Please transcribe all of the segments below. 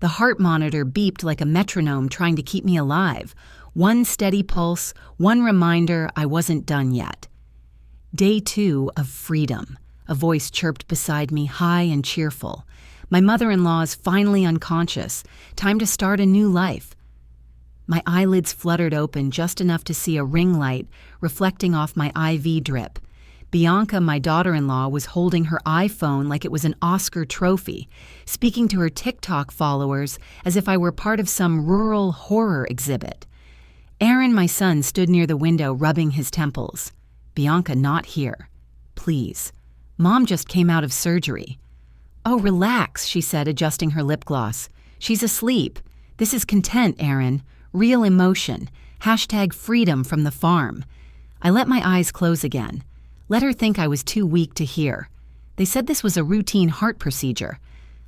The heart monitor beeped like a metronome trying to keep me alive. One steady pulse, one reminder I wasn't done yet. Day 2 of freedom. A voice chirped beside me, high and cheerful. My mother-in-law's finally unconscious. Time to start a new life. My eyelids fluttered open just enough to see a ring light reflecting off my IV drip. Bianca, my daughter-in-law, was holding her iPhone like it was an Oscar trophy, speaking to her TikTok followers as if I were part of some rural horror exhibit. Aaron, my son, stood near the window rubbing his temples. Bianca, not here. Please. Mom just came out of surgery. Oh, relax, she said, adjusting her lip gloss. She's asleep. This is content, Aaron. Real emotion. #freedom from the farm. I let my eyes close again. Let her think I was too weak to hear. They said this was a routine heart procedure.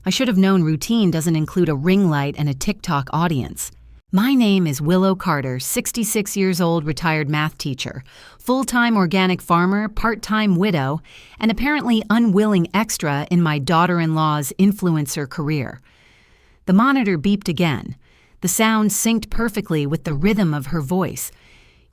I should have known routine doesn't include a ring light and a TikTok audience. My name is Willow Carter, 66 years old, retired math teacher, full-time organic farmer, part-time widow, and apparently unwilling extra in my daughter-in-law's influencer career. The monitor beeped again. The sound synced perfectly with the rhythm of her voice.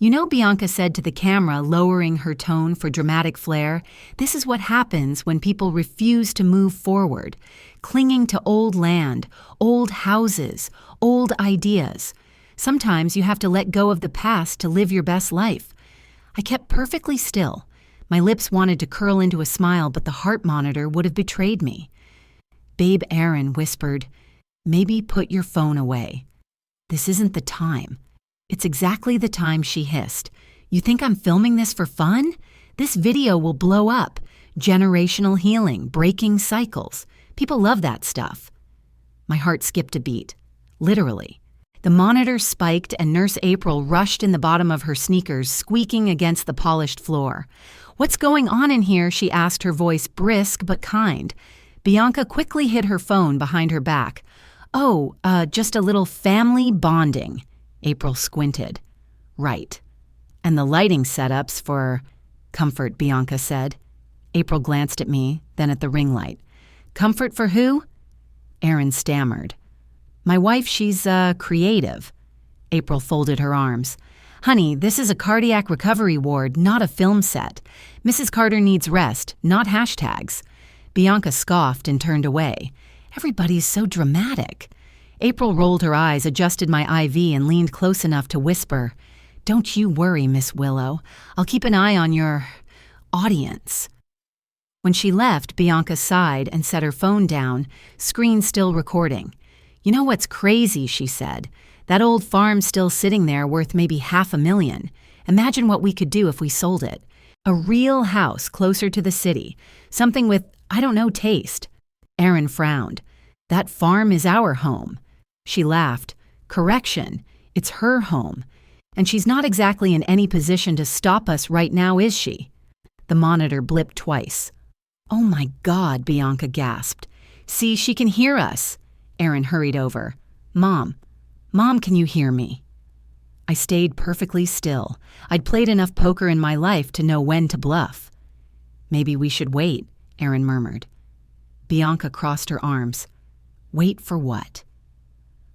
You know, Bianca said to the camera, lowering her tone for dramatic flair, this is what happens when people refuse to move forward, clinging to old land, old houses, old ideas. Sometimes you have to let go of the past to live your best life. I kept perfectly still. My lips wanted to curl into a smile, but the heart monitor would have betrayed me. Babe Aaron whispered, maybe put your phone away. This isn't the time. It's exactly the time, she hissed. You think I'm filming this for fun? This video will blow up. Generational healing, breaking cycles. People love that stuff. My heart skipped a beat. Literally. The monitor spiked and Nurse April rushed in the bottom of her sneakers, squeaking against the polished floor. What's going on in here? She asked, her voice brisk but kind. Bianca quickly hid her phone behind her back. Oh, just a little family bonding. April squinted. Right. And the lighting setups for comfort, Bianca said. April glanced at me, then at the ring light. Comfort for who? Aaron stammered. My wife, she's, creative. April folded her arms. Honey, this is a cardiac recovery ward, not a film set. Mrs. Carter needs rest, not hashtags. Bianca scoffed and turned away. Everybody's so dramatic. April rolled her eyes, adjusted my IV, and leaned close enough to whisper, Don't you worry, Miss Willow. I'll keep an eye on your audience. When she left, Bianca sighed and set her phone down, screen still recording. You know what's crazy, she said. That old farm's still sitting there worth maybe $500,000. Imagine what we could do if we sold it. A real house closer to the city. Something with, I don't know, taste. Aaron frowned. That farm is our home. She laughed. Correction, it's her home. And she's not exactly in any position to stop us right now, is she? The monitor blipped twice. Oh my God, Bianca gasped. See, she can hear us. Aaron hurried over. Mom, can you hear me? I stayed perfectly still. I'd played enough poker in my life to know when to bluff. Maybe we should wait, Aaron murmured. Bianca crossed her arms. Wait for what?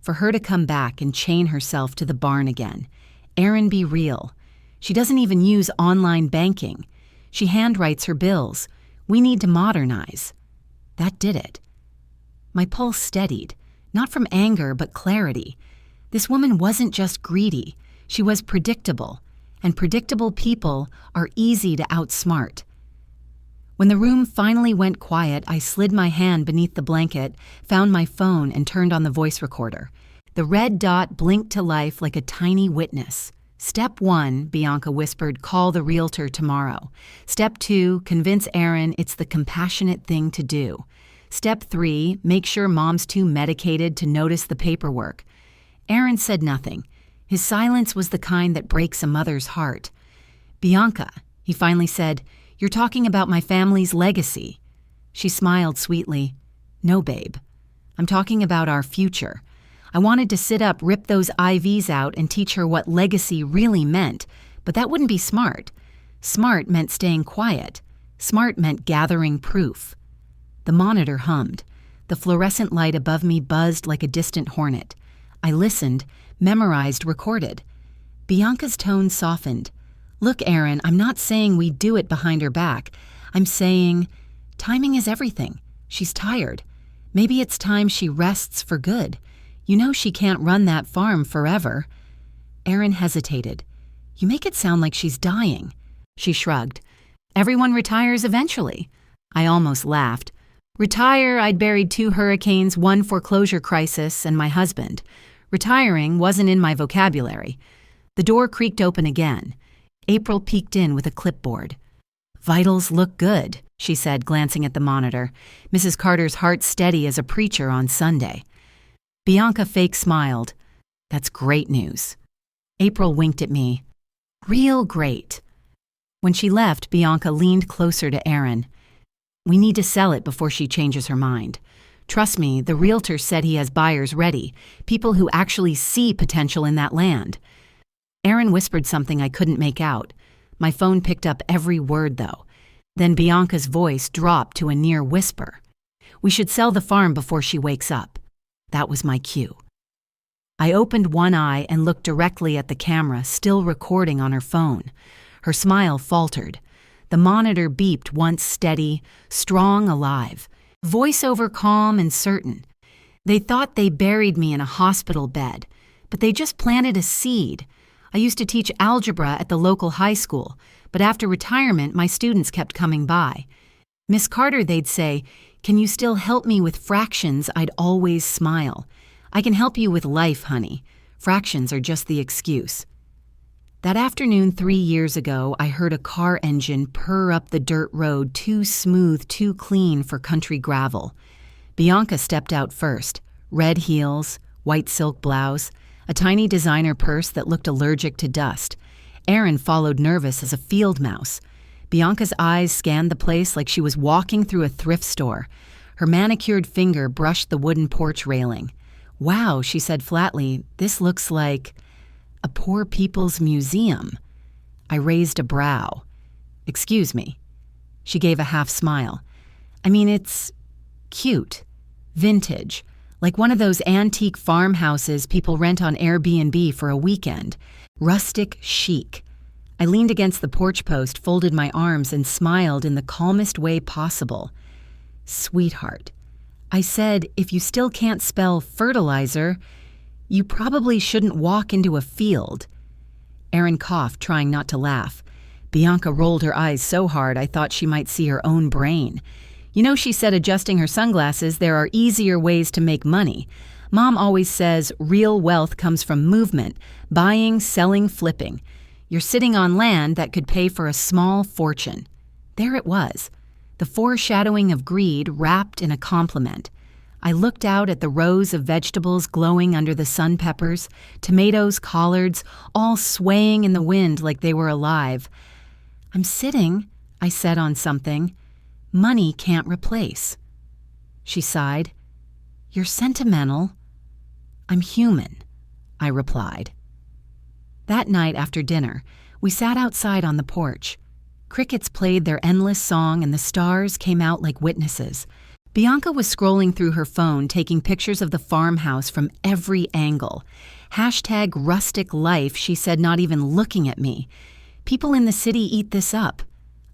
For her to come back and chain herself to the barn again. Aaron, be real. She doesn't even use online banking. She handwrites her bills. We need to modernize. That did it. My pulse steadied, not from anger but clarity. This woman wasn't just greedy. She was predictable, and predictable people are easy to outsmart. When the room finally went quiet, I slid my hand beneath the blanket, found my phone, and turned on the voice recorder. The red dot blinked to life like a tiny witness. Step 1, Bianca whispered, call the realtor tomorrow. Step 2, convince Aaron it's the compassionate thing to do. Step 3, make sure Mom's too medicated to notice the paperwork. Aaron said nothing. His silence was the kind that breaks a mother's heart. Bianca, he finally said, you're talking about my family's legacy. She smiled sweetly. No, babe. I'm talking about our future. I wanted to sit up, rip those IVs out, and teach her what legacy really meant, but that wouldn't be smart. Smart meant staying quiet. Smart meant gathering proof. The monitor hummed. The fluorescent light above me buzzed like a distant hornet. I listened, memorized, recorded. Bianca's tone softened. Look, Aaron, I'm not saying we do it behind her back. I'm saying timing is everything. She's tired. Maybe it's time she rests for good. You know she can't run that farm forever. Aaron hesitated. You make it sound like she's dying. She shrugged. Everyone retires eventually. I almost laughed. Retire, I'd buried 2 hurricanes, 1 foreclosure crisis, and my husband. Retiring wasn't in my vocabulary. The door creaked open again. April peeked in with a clipboard. Vitals look good, she said, glancing at the monitor. Mrs. Carter's heart steady as a preacher on Sunday. Bianca fake smiled. That's great news. April winked at me. Real great. When she left, Bianca leaned closer to Aaron. We need to sell it before she changes her mind. Trust me, the realtor said he has buyers ready, people who actually see potential in that land. Aaron whispered something I couldn't make out. My phone picked up every word, though. Then Bianca's voice dropped to a near whisper. We should sell the farm before she wakes up. That was my cue. I opened one eye and looked directly at the camera, still recording on her phone. Her smile faltered. The monitor beeped once steady, strong, alive. Voiceover calm and certain. They thought they buried me in a hospital bed, but they just planted a seed. I used to teach algebra at the local high school, but after retirement, my students kept coming by. Miss Carter, they'd say, can you still help me with fractions? I'd always smile. I can help you with life, honey. Fractions are just the excuse. That afternoon 3 years ago, I heard a car engine purr up the dirt road, too smooth, too clean for country gravel. Bianca stepped out first. Red heels, white silk blouse, a tiny designer purse that looked allergic to dust. Aaron followed, nervous as a field mouse. Bianca's eyes scanned the place like she was walking through a thrift store. Her manicured finger brushed the wooden porch railing. Wow, she said flatly, this looks like a poor people's museum. I raised a brow. Excuse me. She gave a half smile. I mean, it's cute, vintage, like one of those antique farmhouses people rent on Airbnb for a weekend. Rustic chic. I leaned against the porch post, folded my arms, and smiled in the calmest way possible. Sweetheart. I said, if you still can't spell fertilizer, you probably shouldn't walk into a field. Aaron coughed, trying not to laugh. Bianca rolled her eyes so hard I thought she might see her own brain. You know, she said, adjusting her sunglasses, there are easier ways to make money. Mom always says real wealth comes from movement, buying, selling, flipping. You're sitting on land that could pay for a small fortune. There it was, the foreshadowing of greed wrapped in a compliment. I looked out at the rows of vegetables glowing under the sun peppers, tomatoes, collards, all swaying in the wind like they were alive. I'm sitting, I said on something, money can't replace. She sighed. You're sentimental. I'm human, I replied. That night after dinner, we sat outside on the porch. Crickets played their endless song and the stars came out like witnesses. Bianca was scrolling through her phone, taking pictures of the farmhouse from every angle. Hashtag rustic life, she said, not even looking at me. People in the city eat this up.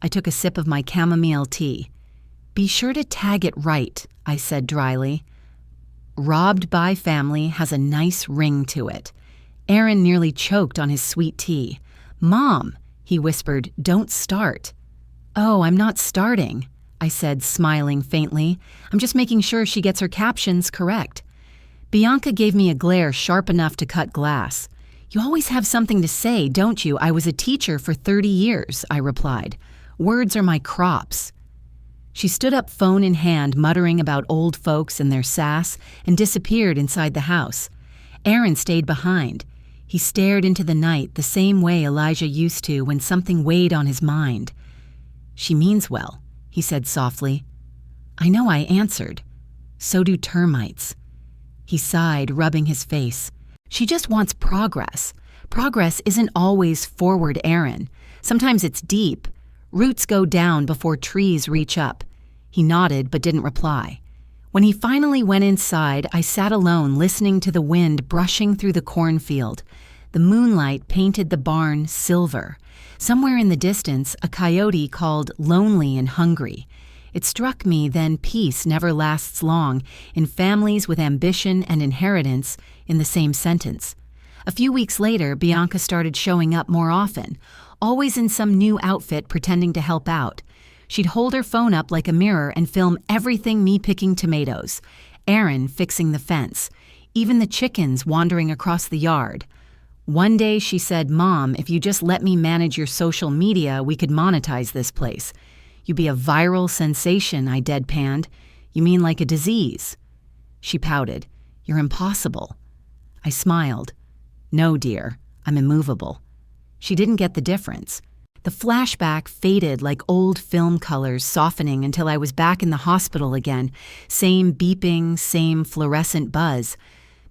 I took a sip of my chamomile tea. Be sure to tag it right, I said dryly. Robbed by family has a nice ring to it. Aaron nearly choked on his sweet tea. Mom, he whispered, don't start. Oh, I'm not starting, I said, smiling faintly. I'm just making sure she gets her captions correct. Bianca gave me a glare sharp enough to cut glass. You always have something to say, don't you? I was a teacher for 30 years, I replied. Words are my crops. She stood up, phone in hand, muttering about old folks and their sass, and disappeared inside the house. Aaron stayed behind. He stared into the night the same way Elijah used to when something weighed on his mind. She means well, he said softly. I know, I answered. So do termites. He sighed, rubbing his face. She just wants progress. Progress isn't always forward, Aaron. Sometimes it's deep. Roots go down before trees reach up. He nodded but didn't reply. When he finally went inside, I sat alone listening to the wind brushing through the cornfield. The moonlight painted the barn silver. Somewhere in the distance, a coyote called lonely and hungry. It struck me then peace never lasts long in families with ambition and inheritance in the same sentence. A few weeks later, Bianca started showing up more often, always in some new outfit pretending to help out. She'd hold her phone up like a mirror and film everything, me picking tomatoes, Aaron fixing the fence, even the chickens wandering across the yard. One day she said, "Mom, if you just let me manage your social media, we could monetize this place." "You'd be a viral sensation," I deadpanned. "You mean like a disease?" She pouted. "You're impossible." I smiled. "No, dear, I'm immovable." She didn't get the difference. The flashback faded like old film colors, softening until I was back in the hospital again. Same beeping, same fluorescent buzz.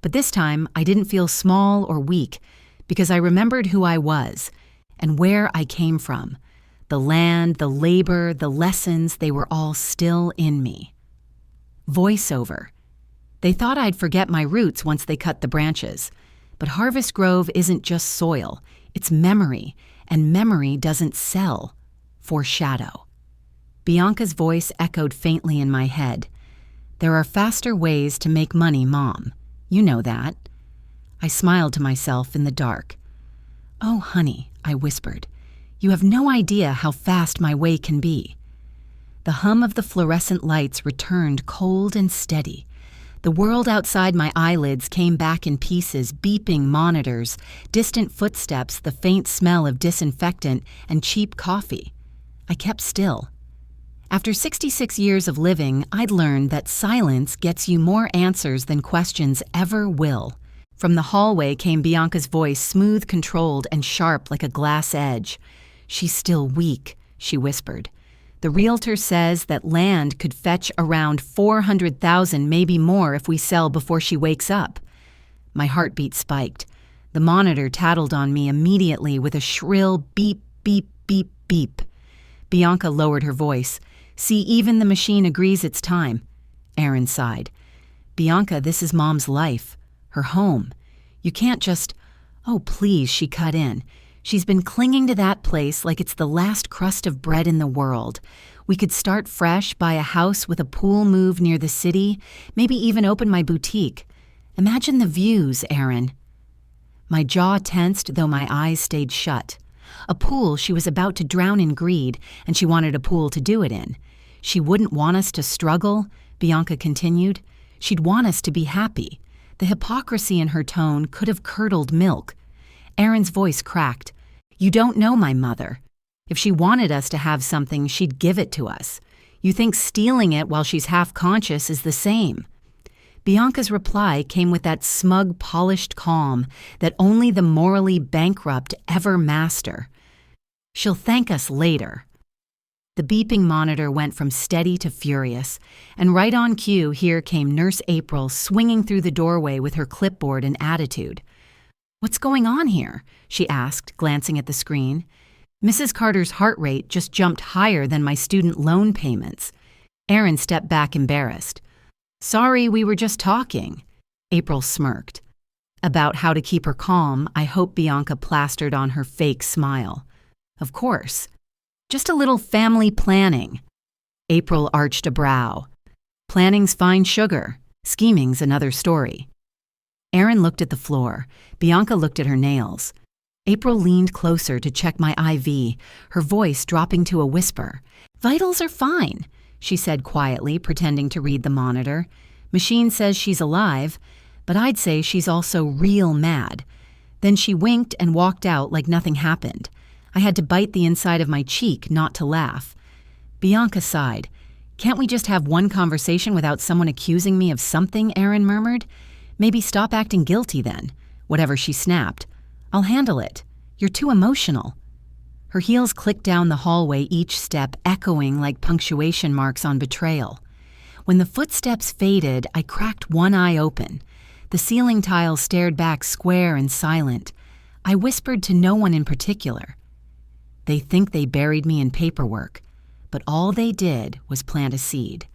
But this time, I didn't feel small or weak because I remembered who I was and where I came from. The land, the labor, the lessons, they were all still in me. Voiceover. They thought I'd forget my roots once they cut the branches. But Harvest Grove isn't just soil, it's memory, and memory doesn't sell. Foreshadow. Bianca's voice echoed faintly in my head. "There are faster ways to make money, Mom. You know that." I smiled to myself in the dark. "Oh, honey," I whispered, "you have no idea how fast my way can be." The hum of the fluorescent lights returned cold and steady. The world outside my eyelids came back in pieces, beeping monitors, distant footsteps, the faint smell of disinfectant, and cheap coffee. I kept still. After 66 years of living, I'd learned that silence gets you more answers than questions ever will. From the hallway came Bianca's voice, smooth, controlled, and sharp like a glass edge. "She's still weak," she whispered. "The realtor says that land could fetch around 400,000, maybe more, if we sell before she wakes up." My heartbeat spiked. The monitor tattled on me immediately with a shrill beep, beep, beep, beep. Bianca lowered her voice. "See, even the machine agrees it's time." Aaron sighed. "Bianca, this is Mom's life, her home. You can't just—" "Oh, please," she cut in. "She's been clinging to that place like it's the last crust of bread in the world. We could start fresh, buy a house with a pool, move near the city, maybe even open my boutique. Imagine the views, Aaron." My jaw tensed, though my eyes stayed shut. A pool, she was about to drown in greed, and she wanted a pool to do it in. She wouldn't want us to struggle, Bianca continued. She'd want us to be happy. The hypocrisy in her tone could have curdled milk. Aaron's voice cracked. "You don't know my mother. If she wanted us to have something, she'd give it to us. You think stealing it while she's half-conscious is the same." Bianca's reply came with that smug, polished calm that only the morally bankrupt ever master. "She'll thank us later." The beeping monitor went from steady to furious, and right on cue here came Nurse April swinging through the doorway with her clipboard and attitude. "What's going on here?" she asked, glancing at the screen. Mrs. Carter's heart rate just jumped higher than my student loan payments. Aaron stepped back embarrassed. "Sorry, we were just talking." April smirked. About how to keep her calm, I hope Bianca plastered on her fake smile. "Of course. Just a little family planning." April arched a brow. "Planning's fine sugar. Scheming's another story." Aaron looked at the floor. Bianca looked at her nails. April leaned closer to check my IV, her voice dropping to a whisper. "Vitals are fine," she said quietly, pretending to read the monitor. "Machine says she's alive, but I'd say she's also real mad." Then she winked and walked out like nothing happened. I had to bite the inside of my cheek not to laugh. Bianca sighed. "Can't we just have one conversation without someone accusing me of something?" Aaron murmured. "Maybe stop acting guilty then." Whatever she snapped. "I'll handle it. You're too emotional." Her heels clicked down the hallway, each step echoing like punctuation marks on betrayal. When the footsteps faded, I cracked one eye open. The ceiling tile stared back square and silent. I whispered to no one in particular. "They think they buried me in paperwork, but all they did was plant a seed."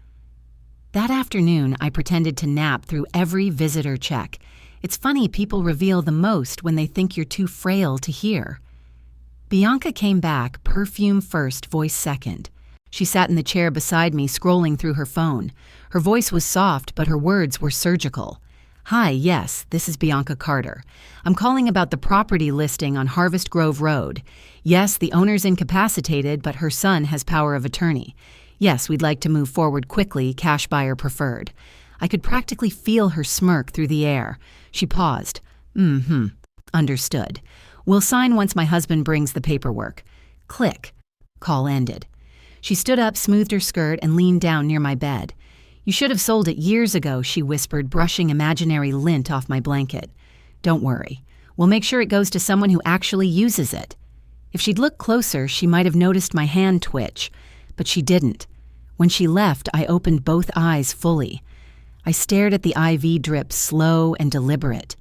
That afternoon, I pretended to nap through every visitor check. It's funny people reveal the most when they think you're too frail to hear. Bianca came back, perfume first, voice second. She sat in the chair beside me, scrolling through her phone. Her voice was soft, but her words were surgical. "Hi, yes, this is Bianca Carter. I'm calling about the property listing on Harvest Grove Road. Yes, the owner's incapacitated, but her son has power of attorney. Yes, we'd like to move forward quickly, cash buyer preferred." I could practically feel her smirk through the air. She paused. Understood. "We'll sign once my husband brings the paperwork." Click. Call ended. She stood up, smoothed her skirt, and leaned down near my bed. "You should have sold it years ago," she whispered, brushing imaginary lint off my blanket. "Don't worry. We'll make sure it goes to someone who actually uses it." If she'd looked closer, she might have noticed my hand twitch, but she didn't. When she left, I opened both eyes fully. I stared at the IV drip, slow and deliberate.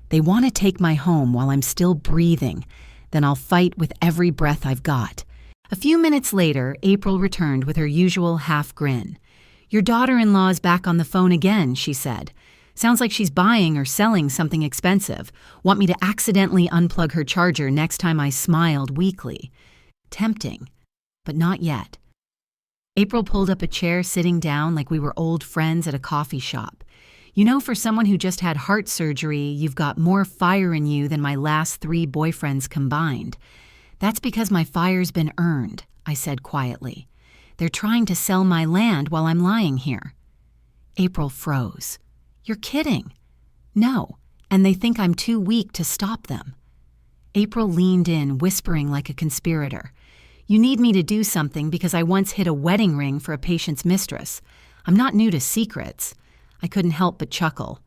They want to take my home while I'm still breathing. Then I'll fight with every breath I've got. A few minutes later, April returned with her usual half grin. "Your daughter-in-law's back on the phone again," she said. "Sounds like she's buying or selling something expensive. Want me to accidentally unplug her charger next time?" I smiled weakly. Tempting, but not yet. April pulled up a chair, sitting down like we were old friends at a coffee shop. "You know, for someone who just had heart surgery, you've got more fire in you than my last 3 boyfriends combined." "That's because my fire's been earned," I said quietly. "They're trying to sell my land while I'm lying here." April froze. "You're kidding." "No, and they think I'm too weak to stop them." April leaned in, whispering like a conspirator. "You need me to do something because I once hid a wedding ring for a patient's mistress. I'm not new to secrets." I couldn't help but chuckle.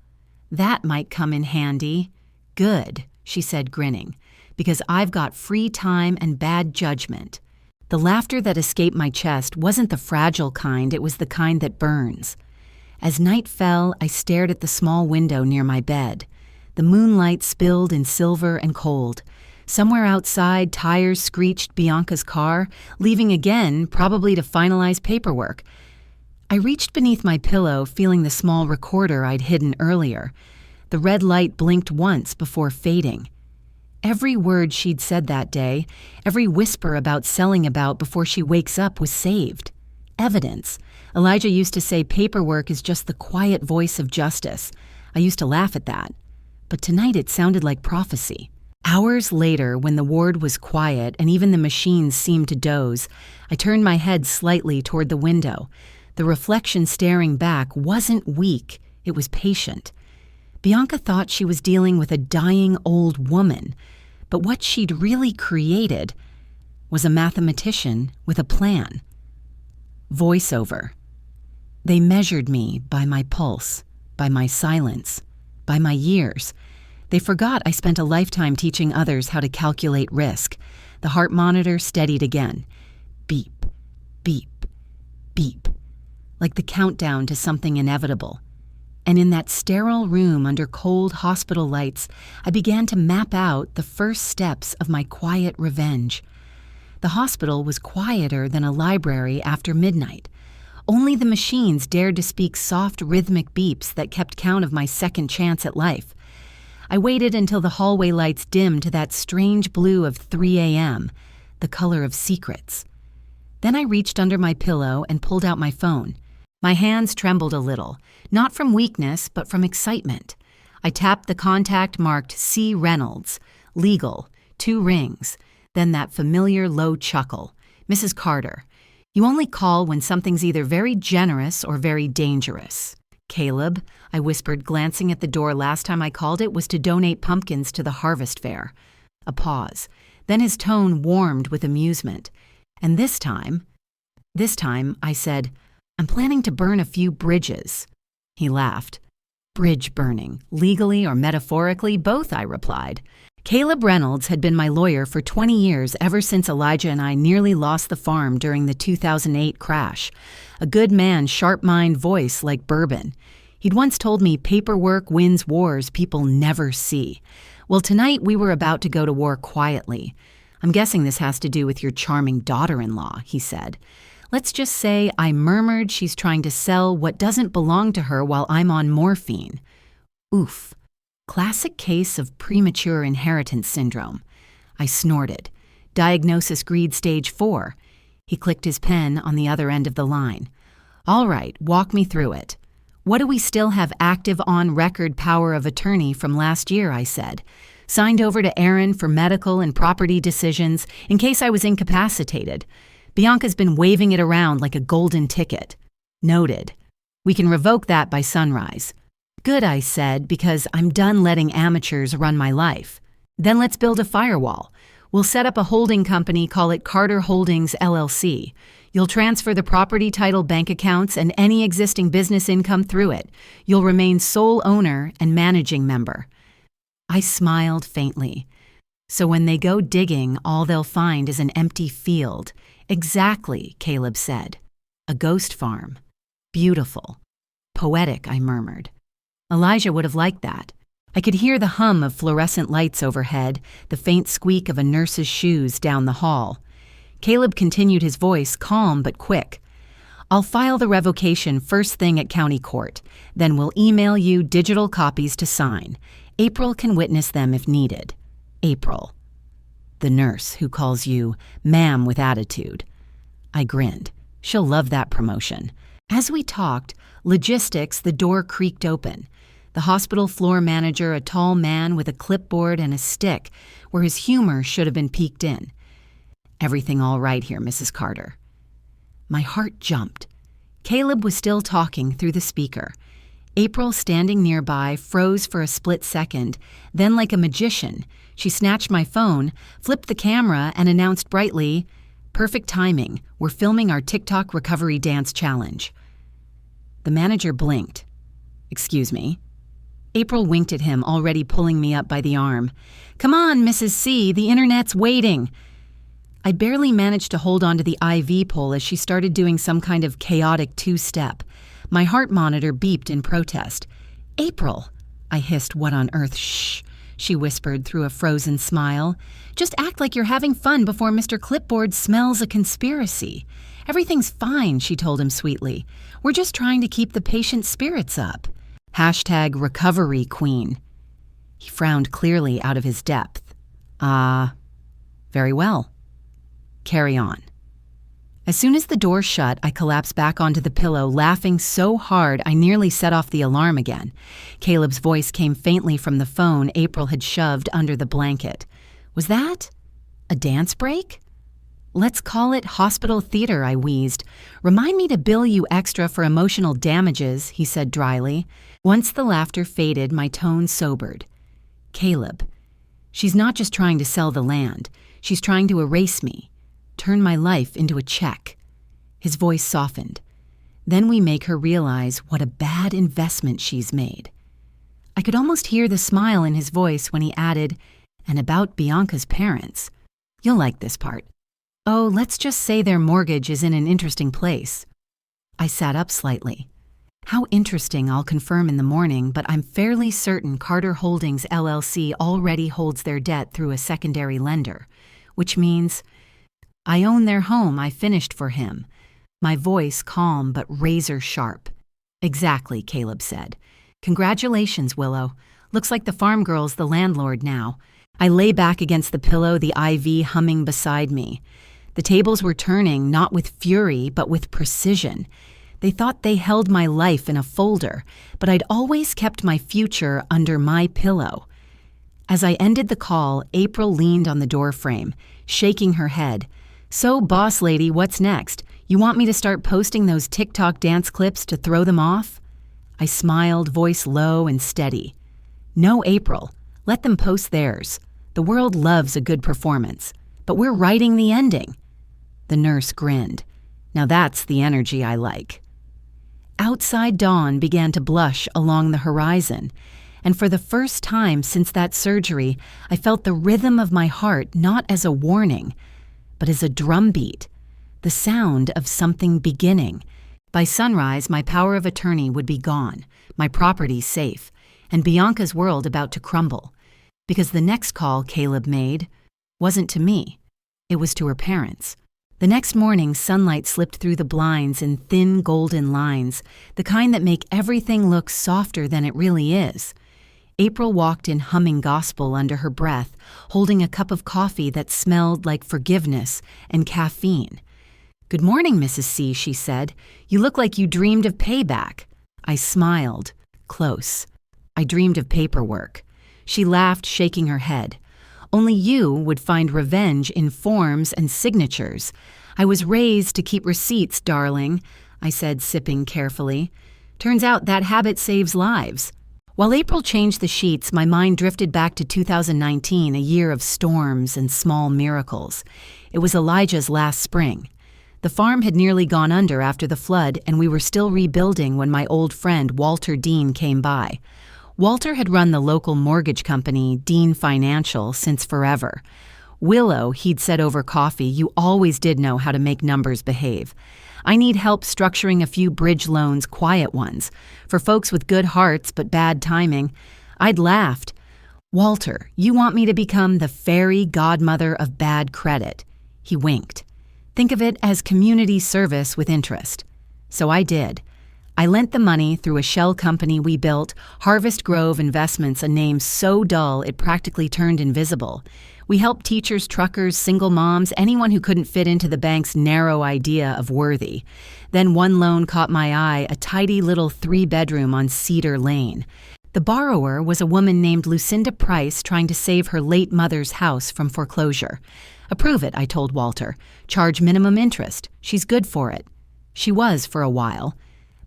"That might come in handy." "Good," she said, grinning, "because I've got free time and bad judgment." The laughter that escaped my chest wasn't the fragile kind, it was the kind that burns. As night fell, I stared at the small window near my bed. The moonlight spilled in silver and cold. Somewhere outside, tires screeched Bianca's car, leaving again, probably to finalize paperwork. I reached beneath my pillow, feeling the small recorder I'd hidden earlier. The red light blinked once before fading. Every word she'd said that day, every whisper about selling about before she wakes up was saved. Evidence. Elijah used to say paperwork is just the quiet voice of justice. I used to laugh at that. But tonight it sounded like prophecy. Hours later, when the ward was quiet and even the machines seemed to doze, I turned my head slightly toward the window. The reflection staring back wasn't weak, it was patient. Bianca thought she was dealing with a dying old woman, but what she'd really created was a mathematician with a plan. Voiceover. They measured me by my pulse, by my silence, by my years. They forgot I spent a lifetime teaching others how to calculate risk. The heart monitor steadied again. Beep, beep, beep, like the countdown to something inevitable. And in that sterile room under cold hospital lights, I began to map out the first steps of my quiet revenge. The hospital was quieter than a library after midnight. Only the machines dared to speak soft, rhythmic beeps that kept count of my second chance at life. I waited until the hallway lights dimmed to that strange blue of 3 a.m., the color of secrets. Then I reached under my pillow and pulled out my phone. My hands trembled a little, not from weakness, but from excitement. I tapped the contact marked C. Reynolds, legal, 2 rings, then that familiar low chuckle. "Mrs. Carter, you only call when something's either very generous or very dangerous." "Caleb," I whispered, glancing at the door. Last time I called it was to donate pumpkins to the harvest fair. A pause. Then his tone warmed with amusement. "And this time, I said, I'm planning to burn a few bridges." He laughed. "Bridge burning, legally or metaphorically, both," I replied. Caleb Reynolds had been my lawyer for 20 years, ever since Elijah and I nearly lost the farm during the 2008 crash. A good man, sharp mind, voice like bourbon. He'd once told me paperwork wins wars people never see. Well, tonight we were about to go to war quietly. "I'm guessing this has to do with your charming daughter-in-law," he said. Let's just say I murmured she's trying to sell what doesn't belong to her while I'm on morphine. Oof. Classic case of premature inheritance syndrome. I snorted. Diagnosis agreed stage 4. He clicked his pen on the other end of the line. All right, walk me through it. What do we still have active on-record power of attorney from last year, I said. Signed over to Aaron for medical and property decisions in case I was incapacitated. Bianca's been waving it around like a golden ticket. Noted. We can revoke that by sunrise. Good, I said, because I'm done letting amateurs run my life. Then let's build a firewall. We'll set up a holding company, call it Carter Holdings LLC. You'll transfer the property title bank accounts and any existing business income through it. You'll remain sole owner and managing member. I smiled faintly. So when they go digging, all they'll find is an empty field. Exactly, Caleb said. A ghost farm. Beautiful. Poetic, I murmured. Elijah would have liked that. I could hear the hum of fluorescent lights overhead, the faint squeak of a nurse's shoes down the hall. Caleb continued his voice, calm but quick. I'll file the revocation first thing at county court. Then we'll email you digital copies to sign. April can witness them if needed. April. The nurse who calls you ma'am with attitude. I grinned. She'll love that promotion. As we talked, logistics, the door creaked open. The hospital floor manager, a tall man with a clipboard and a stick, where his humor should have been peeked in. Everything all right here, Mrs. Carter. My heart jumped. Caleb was still talking through the speaker. April, standing nearby, froze for a split second. Then, like a magician, she snatched my phone, flipped the camera, and announced brightly, "Perfect timing. We're filming our TikTok recovery dance challenge." The manager blinked. "Excuse me?" April winked at him, already pulling me up by the arm. "Come on, Mrs. C, the internet's waiting." I barely managed to hold onto the IV pole as she started doing some kind of chaotic two-step. My heart monitor beeped in protest. "April!" I hissed, "What on earth?" "Shh," she whispered through a frozen smile. "Just act like you're having fun before Mr. Clipboard smells a conspiracy. Everything's fine," she told him sweetly. "We're just trying to keep the patient's spirits up. Hashtag recovery queen." He frowned clearly out of his depth. Very well. Carry on." As soon as the door shut, I collapsed back onto the pillow, laughing so hard I nearly set off the alarm again. Caleb's voice came faintly from the phone April had shoved under the blanket. Was that a dance break? "Let's call it hospital theater," I wheezed. "Remind me to bill you extra for emotional damages," he said dryly. Once the laughter faded, my tone sobered. "Caleb, she's not just trying to sell the land. She's trying to erase me. Turn my life into a check." His voice softened. "Then we make her realize what a bad investment she's made." I could almost hear the smile in his voice when he added, "And about Bianca's parents. You'll like this part. Oh, let's just say their mortgage is in an interesting place." I sat up slightly. How interesting, I'll confirm in the morning, but I'm fairly certain Carter Holdings LLC already holds their debt through a secondary lender, which means I own their home I finished for him. My voice calm but razor sharp. "Exactly," Caleb said. "Congratulations, Willow. Looks like the farm girl's the landlord now." I lay back against the pillow, the IV humming beside me. The tables were turning, not with fury, but with precision. They thought they held my life in a folder, but I'd always kept my future under my pillow. As I ended the call, April leaned on the doorframe, shaking her head. "So, boss lady, what's next? You want me to start posting those TikTok dance clips to throw them off?" I smiled, voice low and steady. "No, April. Let them post theirs. The world loves a good performance. But we're writing the ending." The nurse grinned. "Now that's the energy I like." Outside dawn began to blush along the horizon, and for the first time since that surgery, I felt the rhythm of my heart not as a warning, but as a drumbeat, the sound of something beginning. By sunrise, my power of attorney would be gone, my property safe, and Bianca's world about to crumble. Because the next call Caleb made wasn't to me. It was to her parents. The next morning, sunlight slipped through the blinds in thin golden lines, the kind that make everything look softer than it really is. April walked in humming gospel under her breath, holding a cup of coffee that smelled like forgiveness and caffeine. "Good morning, Mrs. C," she said. "You look like you dreamed of payback." I smiled. Close. I dreamed of paperwork. She laughed, shaking her head. "Only you would find revenge in forms and signatures. I was raised to keep receipts, darling," I said, sipping carefully. "Turns out that habit saves lives." While April changed the sheets, my mind drifted back to 2019, a year of storms and small miracles. It was Elijah's last spring. The farm had nearly gone under after the flood, and we were still rebuilding when my old friend Walter Dean came by. Walter had run the local mortgage company, Dean Financial, since forever. "Willow," he'd said over coffee, "you always did know how to make numbers behave. I need help structuring a few bridge loans, quiet ones, for folks with good hearts but bad timing." I'd laughed. "Walter, you want me to become the fairy godmother of bad credit." He winked. "Think of it as community service with interest." So I did. I lent the money through a shell company we built, Harvest Grove Investments, a name so dull it practically turned invisible. We helped teachers, truckers, single moms, anyone who couldn't fit into the bank's narrow idea of worthy. Then one loan caught my eye, a tidy little 3-bedroom on Cedar Lane. The borrower was a woman named Lucinda Price trying to save her late mother's house from foreclosure. "Approve it," I told Walter. "Charge minimum interest. She's good for it." She was for a while.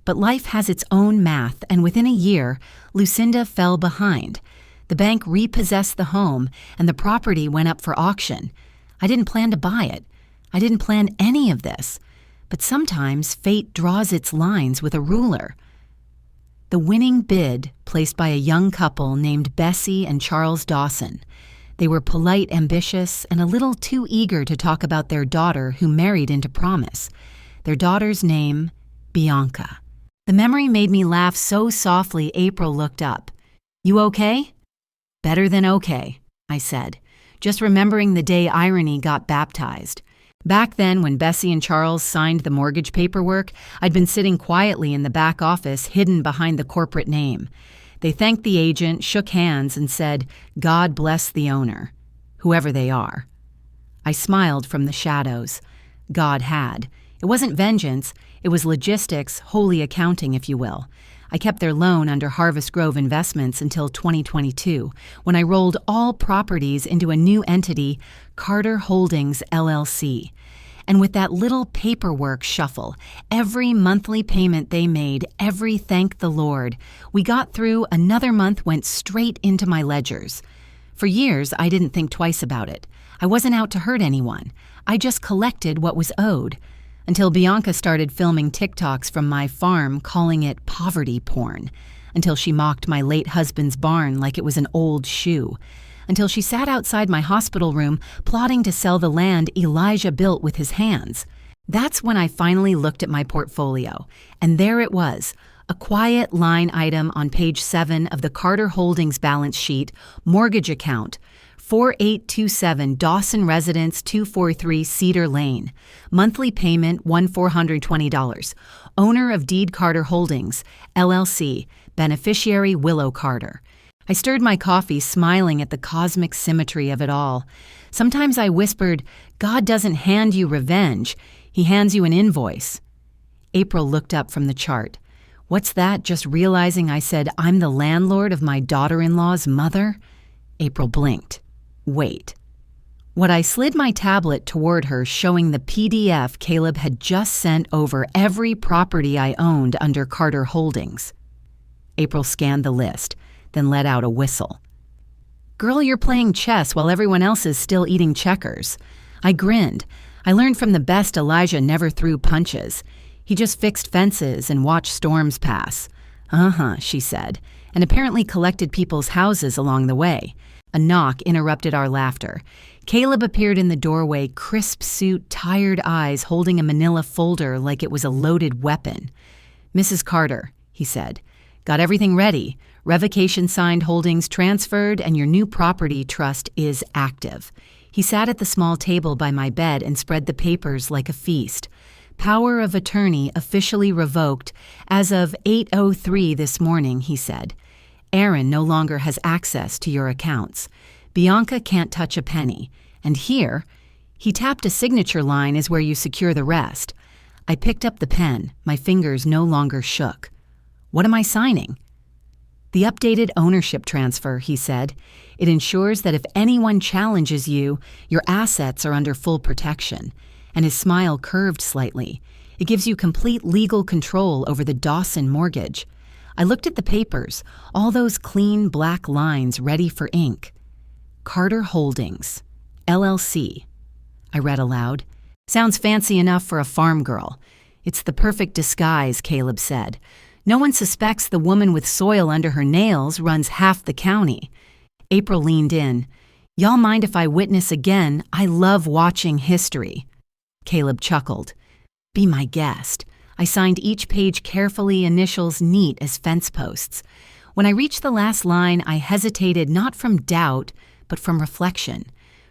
But life has its own math, and within a year, Lucinda fell behind. The bank repossessed the home, and the property went up for auction. I didn't plan to buy it. I didn't plan any of this. But sometimes fate draws its lines with a ruler. The winning bid, placed by a young couple named Bessie and Charles Dawson. They were polite, ambitious, and a little too eager to talk about their daughter who married into promise. Their daughter's name, Bianca. The memory made me laugh so softly April looked up. "You okay?" "Better than okay," I said, just remembering the day irony got baptized. Back then, when Bessie and Charles signed the mortgage paperwork, I'd been sitting quietly in the back office, hidden behind the corporate name. They thanked the agent, shook hands, and said, "God bless the owner," whoever they are. I smiled from the shadows. God had. It wasn't vengeance. It was logistics, holy accounting, if you will. I kept their loan under Harvest Grove Investments until 2022, when I rolled all properties into a new entity, Carter Holdings, LLC. And with that little paperwork shuffle, every monthly payment they made, every thank the Lord, we got through. Another month went straight into my ledgers. For years, I didn't think twice about it. I wasn't out to hurt anyone. I just collected what was owed. Until Bianca started filming TikToks from my farm, calling it poverty porn. Until she mocked my late husband's barn like it was an old shoe. Until she sat outside my hospital room, plotting to sell the land Elijah built with his hands. That's when I finally looked at my portfolio. And there it was, a quiet line item on page 7 of the Carter Holdings balance sheet, mortgage account, 4827 Dawson Residence, 243 Cedar Lane. Monthly payment $1,420. Owner of Deed Carter Holdings, LLC. Beneficiary Willow Carter. I stirred my coffee, smiling at the cosmic symmetry of it all. Sometimes I whispered, God doesn't hand you revenge. He hands you an invoice. April looked up from the chart. What's that? Just realizing I said I'm the landlord of my daughter-in-law's mother? April blinked. Wait. What I slid my tablet toward her, showing the PDF Caleb had just sent over every property I owned under Carter Holdings. April scanned the list, then let out a whistle. Girl, you're playing chess while everyone else is still eating checkers. I grinned. I learned from the best Elijah never threw punches. He just fixed fences and watched storms pass. Uh-huh, she said, and apparently collected people's houses along the way. A knock interrupted our laughter. Caleb appeared in the doorway, crisp suit, tired eyes, holding a manila folder like it was a loaded weapon. Mrs. Carter, he said, got everything ready. Revocation signed, holdings transferred, and your new property trust is active. He sat at the small table by my bed and spread the papers like a feast. Power of attorney officially revoked as of 8:03 this morning, he said. Aaron no longer has access to your accounts. Bianca can't touch a penny. And here, he tapped a signature line is where you secure the rest. I picked up the pen. My fingers no longer shook. What am I signing? The updated ownership transfer, he said. It ensures that if anyone challenges you, your assets are under full protection. And his smile curved slightly. It gives you complete legal control over the Dawson mortgage. I looked at the papers, all those clean black lines ready for ink. Carter Holdings, LLC. I read aloud. Sounds fancy enough for a farm girl. It's the perfect disguise, Caleb said. No one suspects the woman with soil under her nails runs half the county. April leaned in. Y'all mind if I witness again? I love watching history. Caleb chuckled. Be my guest. I signed each page carefully, initials neat as fence posts. When I reached the last line, I hesitated not from doubt, but from reflection.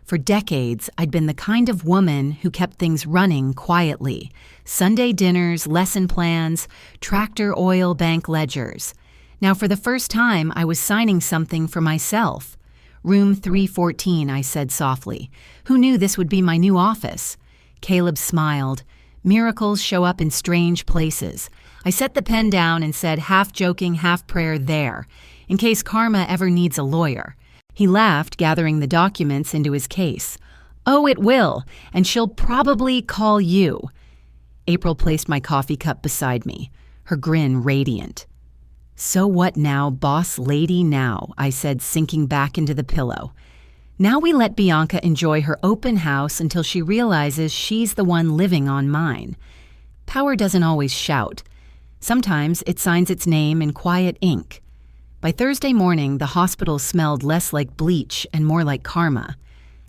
For decades, I'd been the kind of woman who kept things running quietly. Sunday dinners, lesson plans, tractor oil bank ledgers. Now, for the first time, I was signing something for myself. Room 314, I said softly. Who knew this would be my new office? Caleb smiled. Miracles show up in strange places. I set the pen down and said, half joking, half prayer there, in case karma ever needs a lawyer. He laughed, gathering the documents into his case. Oh, it will, and she'll probably call you. April placed my coffee cup beside me, her grin radiant. So what now, boss lady now, I said, sinking back into the pillow. Now we let Bianca enjoy her open house until she realizes she's the one living on mine. Power doesn't always shout. Sometimes it signs its name in quiet ink. By Thursday morning, the hospital smelled less like bleach and more like karma.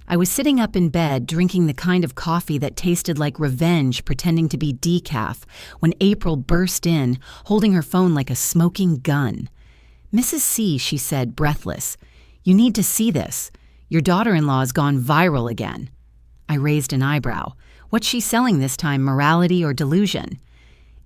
I was sitting up in bed, drinking the kind of coffee that tasted like revenge, pretending to be decaf, when April burst in, holding her phone like a smoking gun. Mrs. C, she said, breathless, you need to see this. Your daughter-in-law's gone viral again. I raised an eyebrow. What's she selling this time, morality or delusion?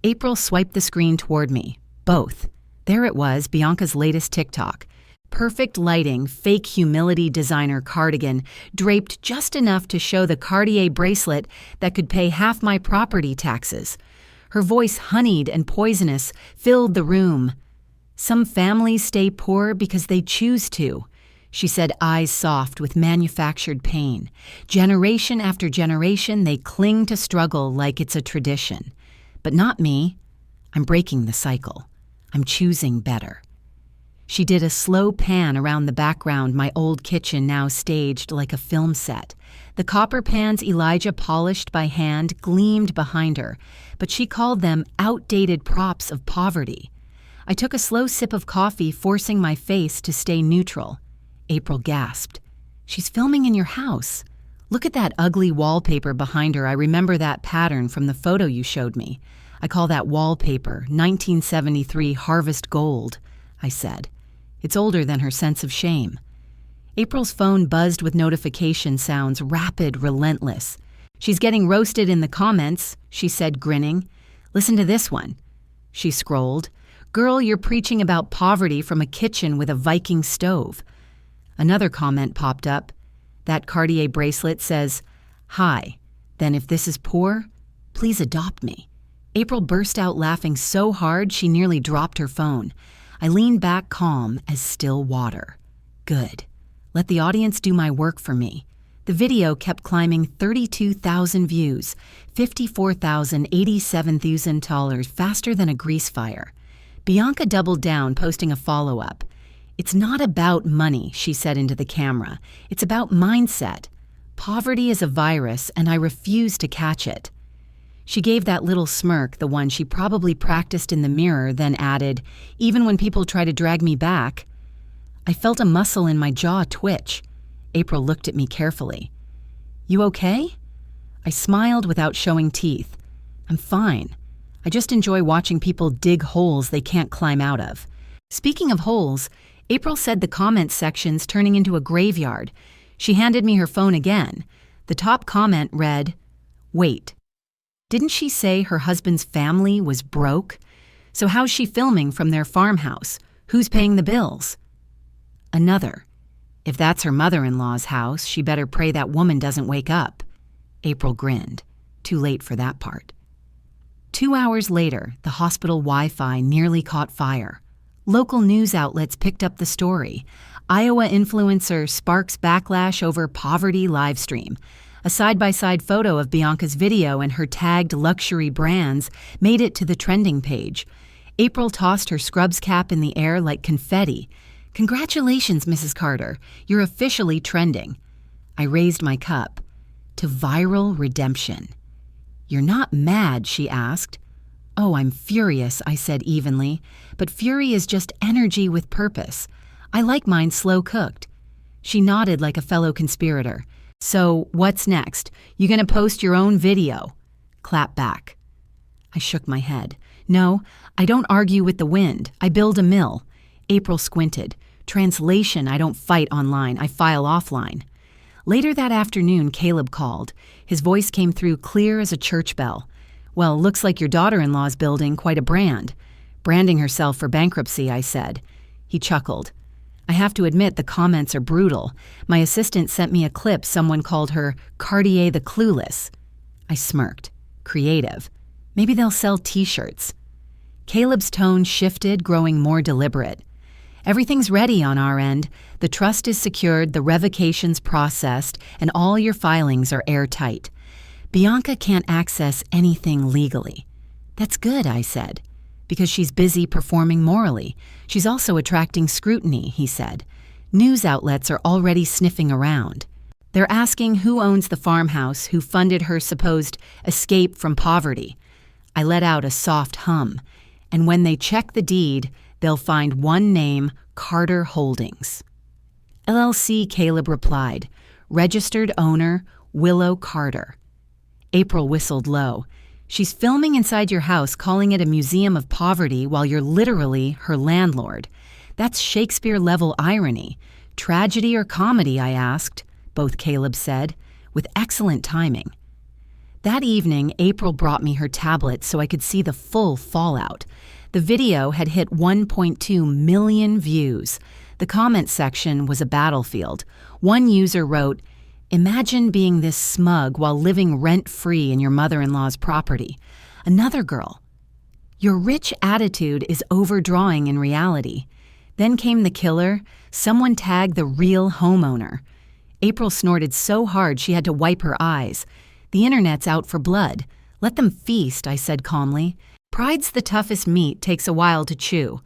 April swiped the screen toward me. Both. There it was, Bianca's latest TikTok. Perfect lighting, fake humility designer cardigan, draped just enough to show the Cartier bracelet that could pay half my property taxes. Her voice, honeyed and poisonous, filled the room. Some families stay poor because they choose to. She said, eyes soft with manufactured pain. Generation after generation, they cling to struggle like it's a tradition. But not me. I'm breaking the cycle. I'm choosing better. She did a slow pan around the background, my old kitchen now staged like a film set. The copper pans Elijah polished by hand gleamed behind her, but she called them outdated props of poverty. I took a slow sip of coffee, forcing my face to stay neutral. April gasped. She's filming in your house. Look at that ugly wallpaper behind her. I remember that pattern from the photo you showed me. I call that wallpaper 1973 Harvest Gold, I said. It's older than her sense of shame. April's phone buzzed with notification sounds, rapid, relentless. She's getting roasted in the comments, she said, grinning. Listen to this one. She scrolled. Girl, you're preaching about poverty from a kitchen with a Viking stove. Another comment popped up. That Cartier bracelet says, hi, then if this is poor, please adopt me. April burst out laughing so hard she nearly dropped her phone. I leaned back calm as still water. Good. Let the audience do my work for me. The video kept climbing 32,000 views, $54,000, $87,000 faster than a grease fire. Bianca doubled down, posting a follow-up. It's not about money, she said into the camera. It's about mindset. Poverty is a virus, and I refuse to catch it. She gave that little smirk, the one she probably practiced in the mirror, then added, even when people try to drag me back. I felt a muscle in my jaw twitch. April looked at me carefully. You okay? I smiled without showing teeth. I'm fine. I just enjoy watching people dig holes they can't climb out of. Speaking of holes, April said the comments section's turning into a graveyard. She handed me her phone again. The top comment read, "Wait, didn't she say her husband's family was broke? So how's she filming from their farmhouse? Who's paying the bills?" Another, "If that's her mother-in-law's house, she better pray that woman doesn't wake up." April grinned. Too late for that part. 2 hours later, the hospital Wi-Fi nearly caught fire. Local news outlets picked up the story. Iowa influencer sparks backlash over poverty livestream. A side-by-side photo of Bianca's video and her tagged luxury brands made it to the trending page. April tossed her scrubs cap in the air like confetti. "Congratulations, Mrs. Carter. You're officially trending." I raised my cup. To viral redemption. "You're not mad?" she asked. "Oh, I'm furious," I said evenly. "But fury is just energy with purpose. I like mine slow-cooked." She nodded like a fellow conspirator. "So, what's next? You gonna post your own video?" Clap back. I shook my head. "No, I don't argue with the wind. I build a mill." April squinted. "Translation, I don't fight online. I file offline." Later that afternoon, Caleb called. His voice came through clear as a church bell. "Well, looks like your daughter-in-law's building quite a brand." "Branding herself for bankruptcy," I said. He chuckled. "I have to admit the comments are brutal. My assistant sent me a clip someone called her Cartier the Clueless." I smirked. Creative. Maybe they'll sell t-shirts. Caleb's tone shifted, growing more deliberate. "Everything's ready on our end. The trust is secured, the revocation's processed, and all your filings are airtight. Bianca can't access anything legally." "That's good," I said. "Because she's busy performing morally. She's also attracting scrutiny," he said. "News outlets are already sniffing around. They're asking who owns the farmhouse, who funded her supposed escape from poverty." I let out a soft hum. "And when they check the deed, they'll find one name, Carter Holdings." "LLC," Caleb replied. "Registered owner, Willow Carter." April whistled low. "She's filming inside your house, calling it a museum of poverty while you're literally her landlord. That's Shakespeare-level irony. Tragedy or comedy, I asked," both Caleb said, with excellent timing. That evening, April brought me her tablet so I could see the full fallout. The video had hit 1.2 million views. The comment section was a battlefield. One user wrote, "Imagine being this smug while living rent-free in your mother-in-law's property." Another girl, "Your rich attitude is overdrawing in reality." Then came the killer. Someone tagged the real homeowner. April snorted so hard she had to wipe her eyes. "The internet's out for blood. Let them feast," I said calmly. "Pride's the toughest meat, takes a while to chew."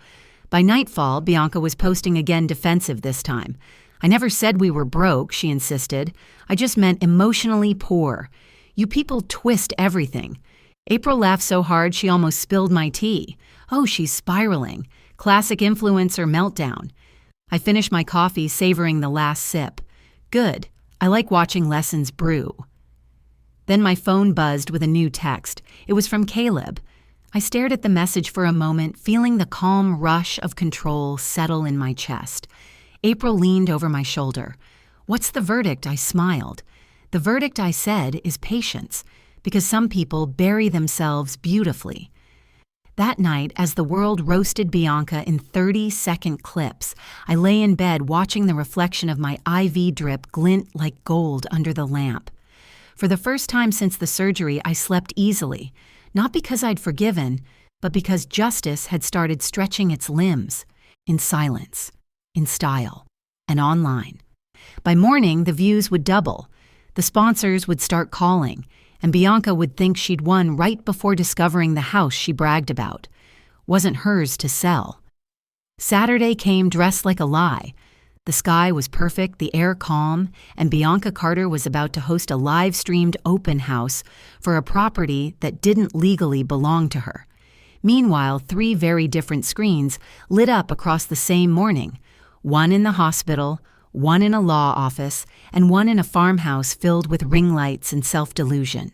By nightfall, Bianca was posting again, defensive this time. "I never said we were broke," she insisted. "I just meant emotionally poor. You people twist everything." April laughed so hard she almost spilled my tea. "Oh, she's spiraling. Classic influencer meltdown." I finished my coffee, savoring the last sip. "Good. I like watching lessons brew." Then my phone buzzed with a new text. It was from Caleb. I stared at the message for a moment, feeling the calm rush of control settle in my chest. April leaned over my shoulder. "What's the verdict?" I smiled. "The verdict," I said, "is patience, because some people bury themselves beautifully." That night, as the world roasted Bianca in 30-second clips, I lay in bed watching the reflection of my IV drip glint like gold under the lamp. For the first time since the surgery, I slept easily, not because I'd forgiven, but because justice had started stretching its limbs, in silence, in style, and online. By morning, the views would double. The sponsors would start calling, and Bianca would think she'd won right before discovering the house she bragged about. Wasn't hers to sell. Saturday came dressed like a lie. The sky was perfect, the air calm, and Bianca Carter was about to host a live-streamed open house for a property that didn't legally belong to her. Meanwhile, 3 very different screens lit up across the same morning, one in the hospital, one in a law office, and one in a farmhouse filled with ring lights and self-delusion.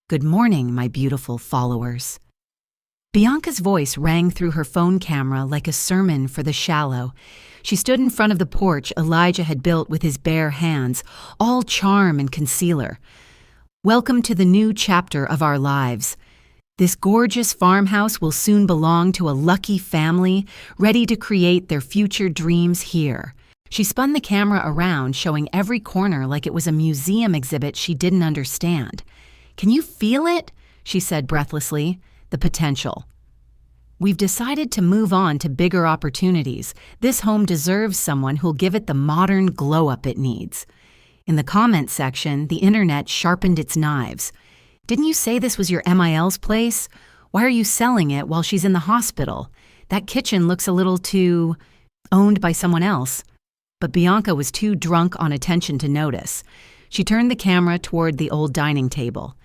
Good morning, my beautiful followers. Bianca's voice rang through her phone camera like a sermon for the shallow. She stood in front of the porch Elijah had built with his bare hands, all charm and concealer. Welcome to the new chapter of our lives. This gorgeous farmhouse will soon belong to a lucky family ready to create their future dreams here. She spun the camera around, showing every corner like it was a museum exhibit she didn't understand. "Can you feel it?" she said breathlessly. "The potential. We've decided to move on to bigger opportunities. This home deserves someone who'll give it the modern glow-up it needs." In the comments section, the internet sharpened its knives. "Didn't you say this was your MIL's place? Why are you selling it while she's in the hospital? That kitchen looks a little too owned by someone else." But Bianca was too drunk on attention to notice. She turned the camera toward the old dining table.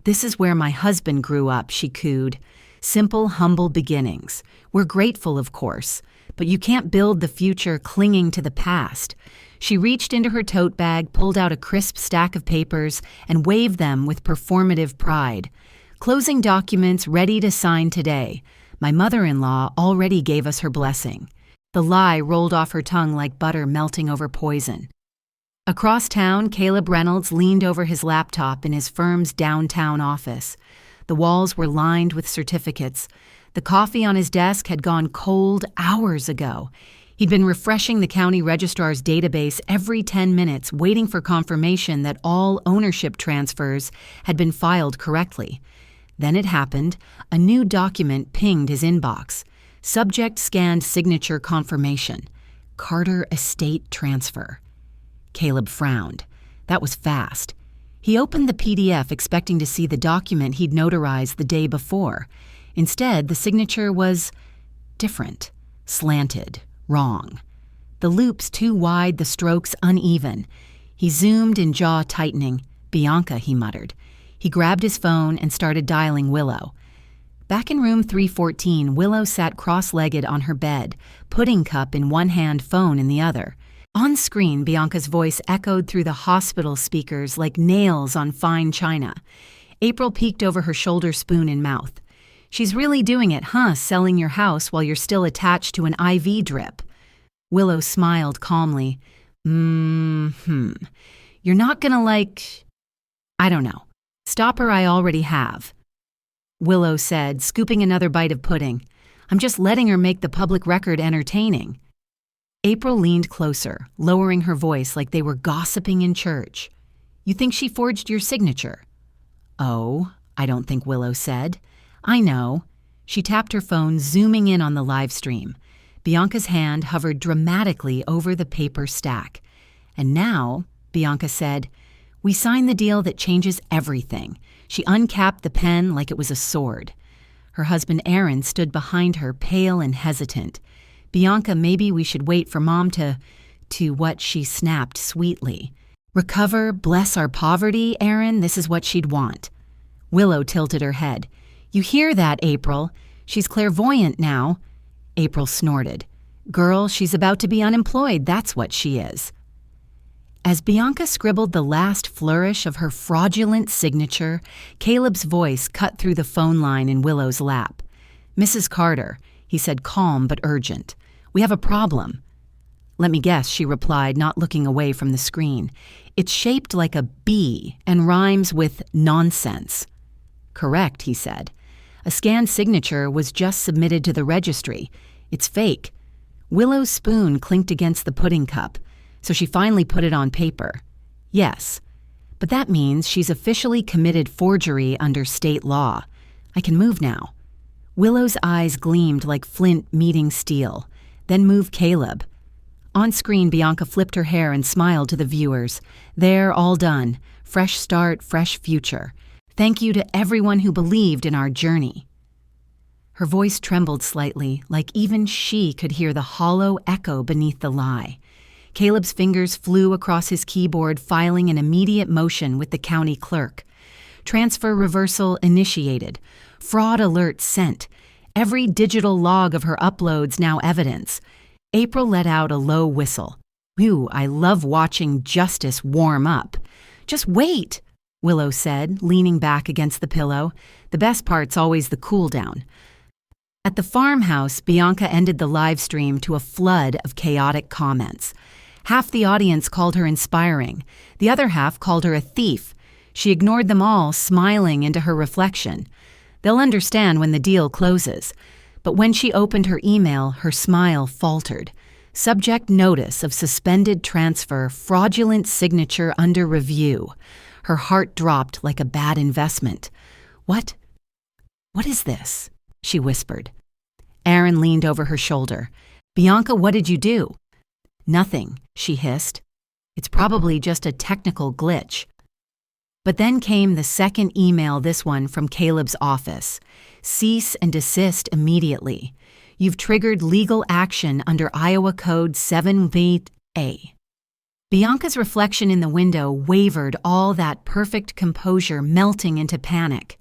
"This is where my husband grew up," she cooed. "Simple, humble beginnings. We're grateful, of course, but you can't build the future clinging to the past." She reached into her tote bag, pulled out a crisp stack of papers, and waved them with performative pride. "Closing documents ready to sign today. My mother-in-law already gave us her blessing." The lie rolled off her tongue like butter melting over poison. Across town, Caleb Reynolds leaned over his laptop in his firm's downtown office. The walls were lined with certificates. The coffee on his desk had gone cold hours ago. He'd been refreshing the county registrar's database every 10 minutes, waiting for confirmation that all ownership transfers had been filed correctly. Then it happened. A new document pinged his inbox. Subject scanned signature confirmation. Carter estate transfer. Caleb frowned. That was fast. He opened the PDF expecting to see the document he'd notarized the day before. Instead, the signature was different, slanted, wrong. The loops too wide, the strokes uneven. He zoomed in, jaw tightening. "Bianca," he muttered. He grabbed his phone and started dialing Willow. Back in room 314, Willow sat cross-legged on her bed, pudding cup in one hand, phone in the other. On screen, Bianca's voice echoed through the hospital speakers like nails on fine china. April peeked over her shoulder, spoon in mouth. "She's really doing it, huh, selling your house while you're still attached to an IV drip?" Willow smiled calmly. You're not gonna I don't know. Stop her, I already have." Willow said, scooping another bite of pudding. "I'm just letting her make the public record entertaining." April leaned closer, lowering her voice like they were gossiping in church. "You think she forged your signature?" "Oh, I don't think," Willow said. "I know." She tapped her phone, zooming in on the live stream. Bianca's hand hovered dramatically over the paper stack. "And now," Bianca said, "we signed the deal that changes everything." She uncapped the pen like it was a sword. Her husband Aaron stood behind her, pale and hesitant. "Bianca, maybe we should wait for Mom to what?" she snapped sweetly. "Recover, bless our poverty, Aaron, this is what she'd want." Willow tilted her head. "You hear that, April? She's clairvoyant now." April snorted. "Girl, she's about to be unemployed, that's what she is." As Bianca scribbled the last flourish of her fraudulent signature, Caleb's voice cut through the phone line in Willow's lap. "Mrs. Carter," he said, calm but urgent. "We have a problem." "Let me guess," she replied, not looking away from the screen. "It's shaped like a B and rhymes with nonsense." "Correct," he said. "A scanned signature was just submitted to the registry. It's fake." Willow's spoon clinked against the pudding cup. So she finally put it on paper. "Yes, but that means she's officially committed forgery under state law. I can move now." Willow's eyes gleamed like flint meeting steel. "Then move Caleb." On screen, Bianca flipped her hair and smiled to the viewers. "There, all done. Fresh start, fresh future. Thank you to everyone who believed in our journey." Her voice trembled slightly, like even she could hear the hollow echo beneath the lie. Caleb's fingers flew across his keyboard, filing an immediate motion with the county clerk. Transfer reversal initiated. Fraud alert sent. Every digital log of her uploads now evidence. April let out a low whistle. "Ooh, I love watching justice warm up." "Just wait," Willow said, leaning back against the pillow. "The best part's always the cool down." At the farmhouse, Bianca ended the live stream to a flood of chaotic comments. Half the audience called her inspiring. The other half called her a thief. She ignored them all, smiling into her reflection. They'll understand when the deal closes. But when she opened her email, her smile faltered. Subject notice of suspended transfer, fraudulent signature under review. Her heart dropped like a bad investment. What is this? She whispered. Aaron leaned over her shoulder. Bianca, what did you do? Nothing, she hissed. It's probably just a technical glitch. But then came the second email, this one from Caleb's office. Cease and desist immediately. You've triggered legal action under Iowa Code 7B-A. Bianca's reflection in the window wavered, all that perfect composure melting into panic.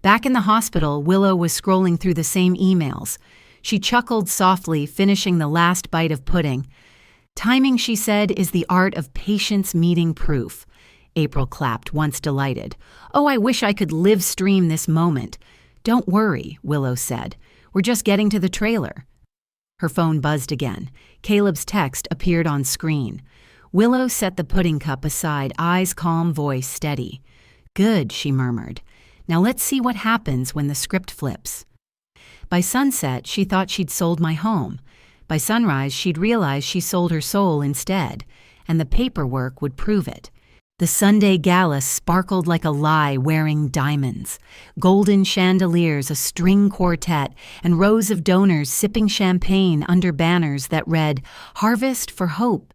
Back in the hospital, Willow was scrolling through the same emails. She chuckled softly, finishing the last bite of pudding. Timing, she said, is the art of patience meeting proof. April clapped, once delighted. Oh, I wish I could live stream this moment. Don't worry, Willow said. We're just getting to the trailer. Her phone buzzed again. Caleb's text appeared on screen. Willow set the pudding cup aside, eyes calm, voice steady. Good, she murmured. Now let's see what happens when the script flips. By sunset, she thought she'd sold my home. By sunrise, she'd realized she sold her soul instead, and the paperwork would prove it. The Sunday gala sparkled like a lie wearing diamonds, golden chandeliers, a string quartet, and rows of donors sipping champagne under banners that read, Harvest for Hope.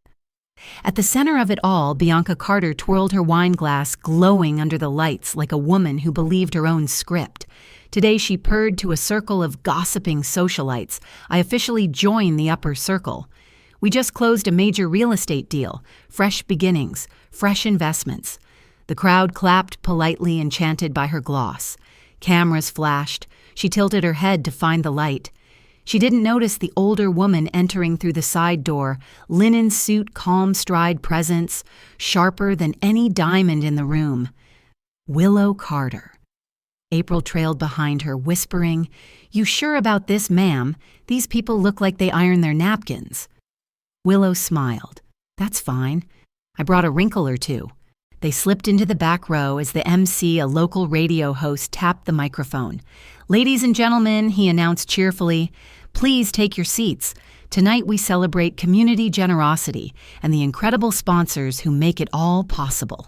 At the center of it all, Bianca Carter twirled her wine glass, glowing under the lights like a woman who believed her own script. Today she purred to a circle of gossiping socialites. I officially joined the upper circle. We just closed a major real estate deal. Fresh beginnings, fresh investments. The crowd clapped politely, enchanted by her gloss. Cameras flashed. She tilted her head to find the light. She didn't notice the older woman entering through the side door, linen suit, calm stride presence, sharper than any diamond in the room. Willow Carter. April trailed behind her, whispering, You sure about this, ma'am? These people look like they iron their napkins. Willow smiled. That's fine. I brought a wrinkle or two. They slipped into the back row as the MC, a local radio host, tapped the microphone. Ladies and gentlemen, he announced cheerfully, please take your seats. Tonight we celebrate community generosity and the incredible sponsors who make it all possible.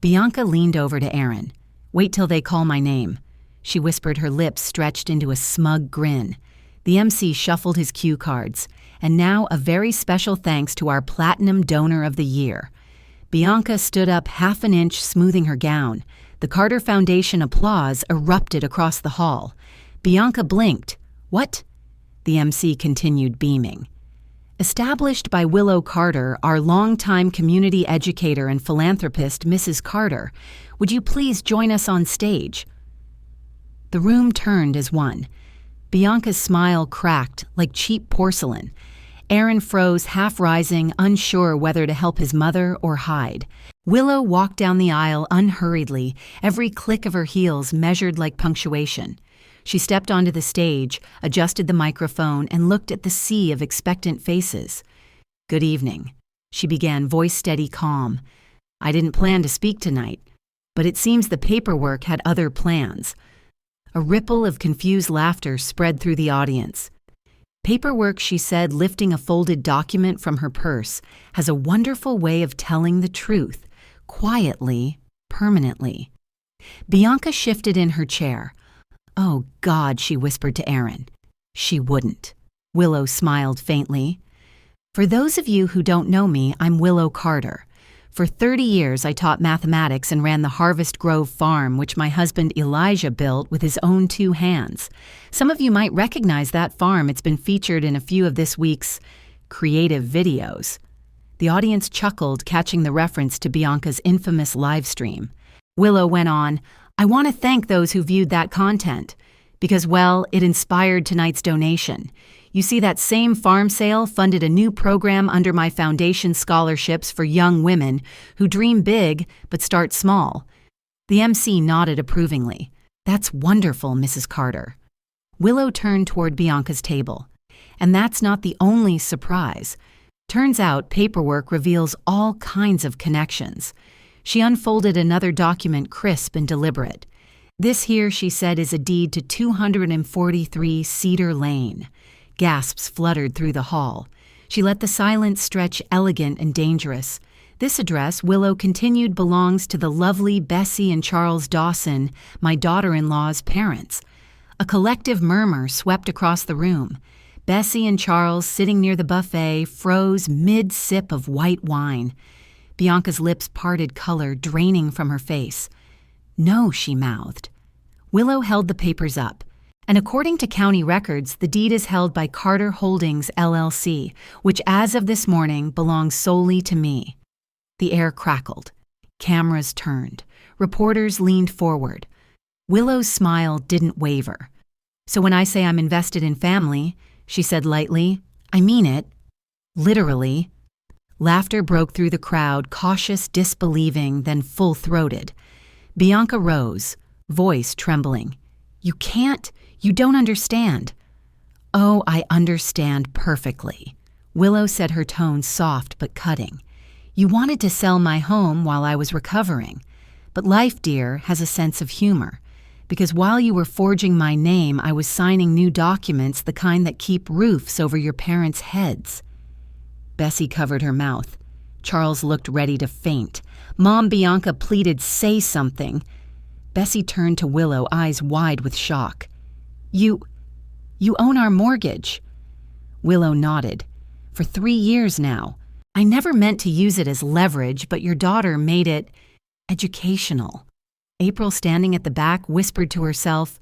Bianca leaned over to Aaron. Wait till they call my name. She whispered, her lips stretched into a smug grin. The MC shuffled his cue cards. And now a very special thanks to our Platinum Donor of the Year. Bianca stood up half an inch, smoothing her gown. The Carter Foundation applause erupted across the hall. Bianca blinked. What? The MC continued, beaming. Established by Willow Carter, our longtime community educator and philanthropist, Mrs. Carter, would you please join us on stage? The room turned as one. Bianca's smile cracked like cheap porcelain. Aaron froze, half rising, unsure whether to help his mother or hide. Willow walked down the aisle unhurriedly, every click of her heels measured like punctuation. She stepped onto the stage, adjusted the microphone, and looked at the sea of expectant faces. Good evening, she began, voice steady, calm. I didn't plan to speak tonight, but it seems the paperwork had other plans. A ripple of confused laughter spread through the audience. Paperwork, she said, lifting a folded document from her purse, has a wonderful way of telling the truth, quietly, permanently. Bianca shifted in her chair. Oh, God, she whispered to Aaron. She wouldn't. Willow smiled faintly. For those of you who don't know me, I'm Willow Carter. For 30 years, I taught mathematics and ran the Harvest Grove farm, which my husband Elijah built with his own 2 hands. Some of you might recognize that farm. It's been featured in a few of this week's creative videos. The audience chuckled, catching the reference to Bianca's infamous live stream. Willow went on, I want to thank those who viewed that content because, well, it inspired tonight's donation. You see, that same farm sale funded a new program under my foundation, scholarships for young women who dream big but start small. The MC nodded approvingly. That's wonderful, Mrs. Carter. Willow turned toward Bianca's table. And that's not the only surprise. Turns out paperwork reveals all kinds of connections. She unfolded another document, crisp and deliberate. This here, she said, is a deed to 243 Cedar Lane. Gasps fluttered through the hall. She let the silence stretch elegant and dangerous. This address, Willow continued, belongs to the lovely Bessie and Charles Dawson, my daughter-in-law's parents. A collective murmur swept across the room. Bessie and Charles, sitting near the buffet, froze mid-sip of white wine. Bianca's lips parted, color draining from her face. "No," she mouthed. Willow held the papers up. And according to county records, the deed is held by Carter Holdings, LLC, which as of this morning belongs solely to me. The air crackled. Cameras turned. Reporters leaned forward. Willow's smile didn't waver. "So when I say I'm invested in family," she said lightly, "I mean it. Literally." Laughter broke through the crowd, cautious, disbelieving, then full-throated. Bianca rose, voice trembling. You don't understand." "Oh, I understand perfectly." Willow said, her tone soft but cutting. "You wanted to sell my home while I was recovering. But life, dear, has a sense of humor. Because while you were forging my name, I was signing new documents, the kind that keep roofs over your parents' heads." Bessie covered her mouth. Charles looked ready to faint. Mom, Bianca pleaded, "Say something." Bessie turned to Willow, eyes wide with shock. You own our mortgage." Willow nodded. "For 3 years now. I never meant to use it as leverage, but your daughter made it educational." April, standing at the back, whispered to herself,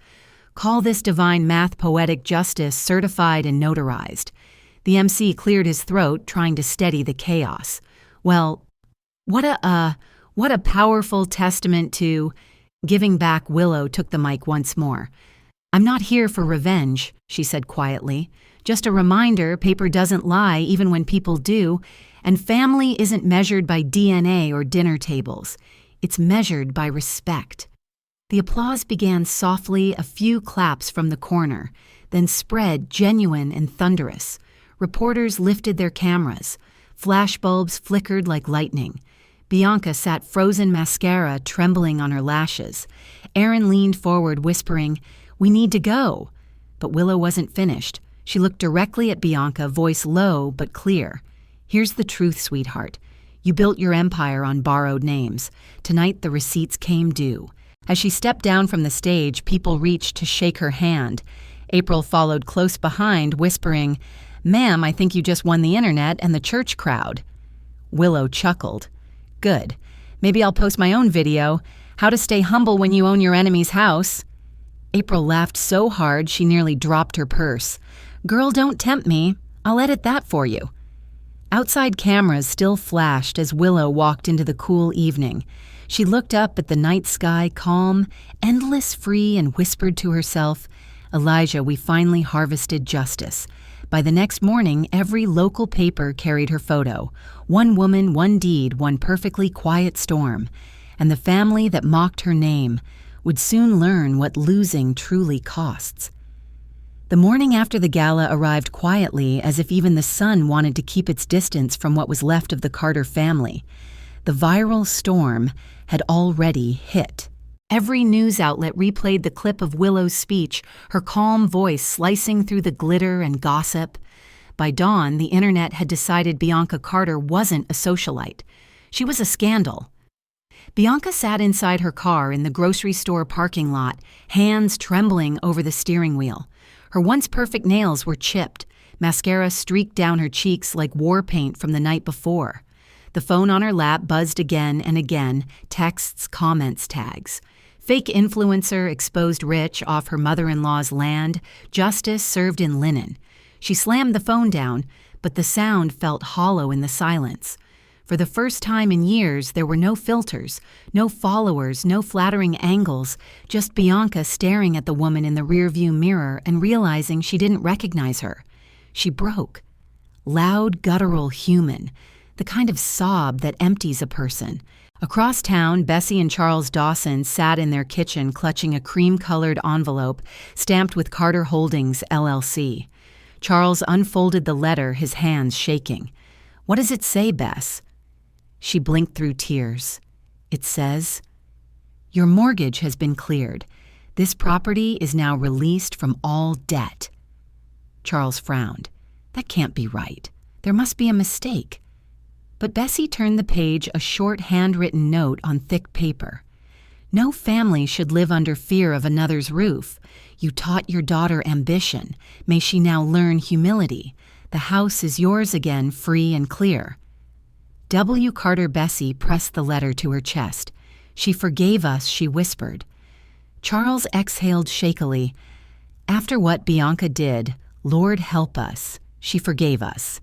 "Call this divine math poetic justice, certified and notarized." The MC cleared his throat, trying to steady the chaos. "Well, what a powerful testament to..." Giving back, Willow took the mic once more. "I'm not here for revenge," she said quietly. "Just a reminder, paper doesn't lie even when people do, and family isn't measured by DNA or dinner tables. It's measured by respect." The applause began softly, a few claps from the corner, then spread, genuine and thunderous. Reporters lifted their cameras. Flashbulbs flickered like lightning. Bianca sat frozen, mascara trembling on her lashes. Aaron leaned forward, whispering, "We need to go." But Willow wasn't finished. She looked directly at Bianca, voice low but clear. "Here's the truth, sweetheart. You built your empire on borrowed names. Tonight the receipts came due." As she stepped down from the stage, people reached to shake her hand. April followed close behind, whispering, "Ma'am, I think you just won the internet and the church crowd." Willow chuckled. "Good. Maybe I'll post my own video. How to stay humble when you own your enemy's house." April laughed so hard she nearly dropped her purse. "Girl, don't tempt me. I'll edit that for you." Outside cameras still flashed as Willow walked into the cool evening. She looked up at the night sky, calm, endless, free, and whispered to herself, "Elijah, we finally harvested justice." By the next morning, every local paper carried her photo. One woman, one deed, one perfectly quiet storm. And the family that mocked her name would soon learn what losing truly costs. The morning after the gala arrived quietly, as if even the sun wanted to keep its distance from what was left of the Carter family. The viral storm had already hit. Every news outlet replayed the clip of Willow's speech, her calm voice slicing through the glitter and gossip. By dawn, the internet had decided Bianca Carter wasn't a socialite. She was a scandal. Bianca sat inside her car in the grocery store parking lot, hands trembling over the steering wheel. Her once perfect nails were chipped. Mascara streaked down her cheeks like war paint from the night before. The phone on her lap buzzed again and again, texts, comments, tags. Fake influencer exposed rich off her mother-in-law's land, justice served in linen. She slammed the phone down, but the sound felt hollow in the silence. For the first time in years, there were no filters, no followers, no flattering angles, just Bianca staring at the woman in the rearview mirror and realizing she didn't recognize her. She broke. Loud, guttural, human, the kind of sob that empties a person. Across town, Bessie and Charles Dawson sat in their kitchen clutching a cream-colored envelope stamped with Carter Holdings, LLC. Charles unfolded the letter, his hands shaking. "What does it say, Bess?" She blinked through tears. "It says, 'Your mortgage has been cleared. This property is now released from all debt.'" Charles frowned. "That can't be right. There must be a mistake." But Bessie turned the page, a short handwritten note on thick paper. "No family should live under fear of another's roof. You taught your daughter ambition. May she now learn humility. The house is yours again, free and clear." W. Carter Bessie pressed the letter to her chest. "She forgave us," she whispered. Charles exhaled shakily. "After what Bianca did, Lord help us, she forgave us."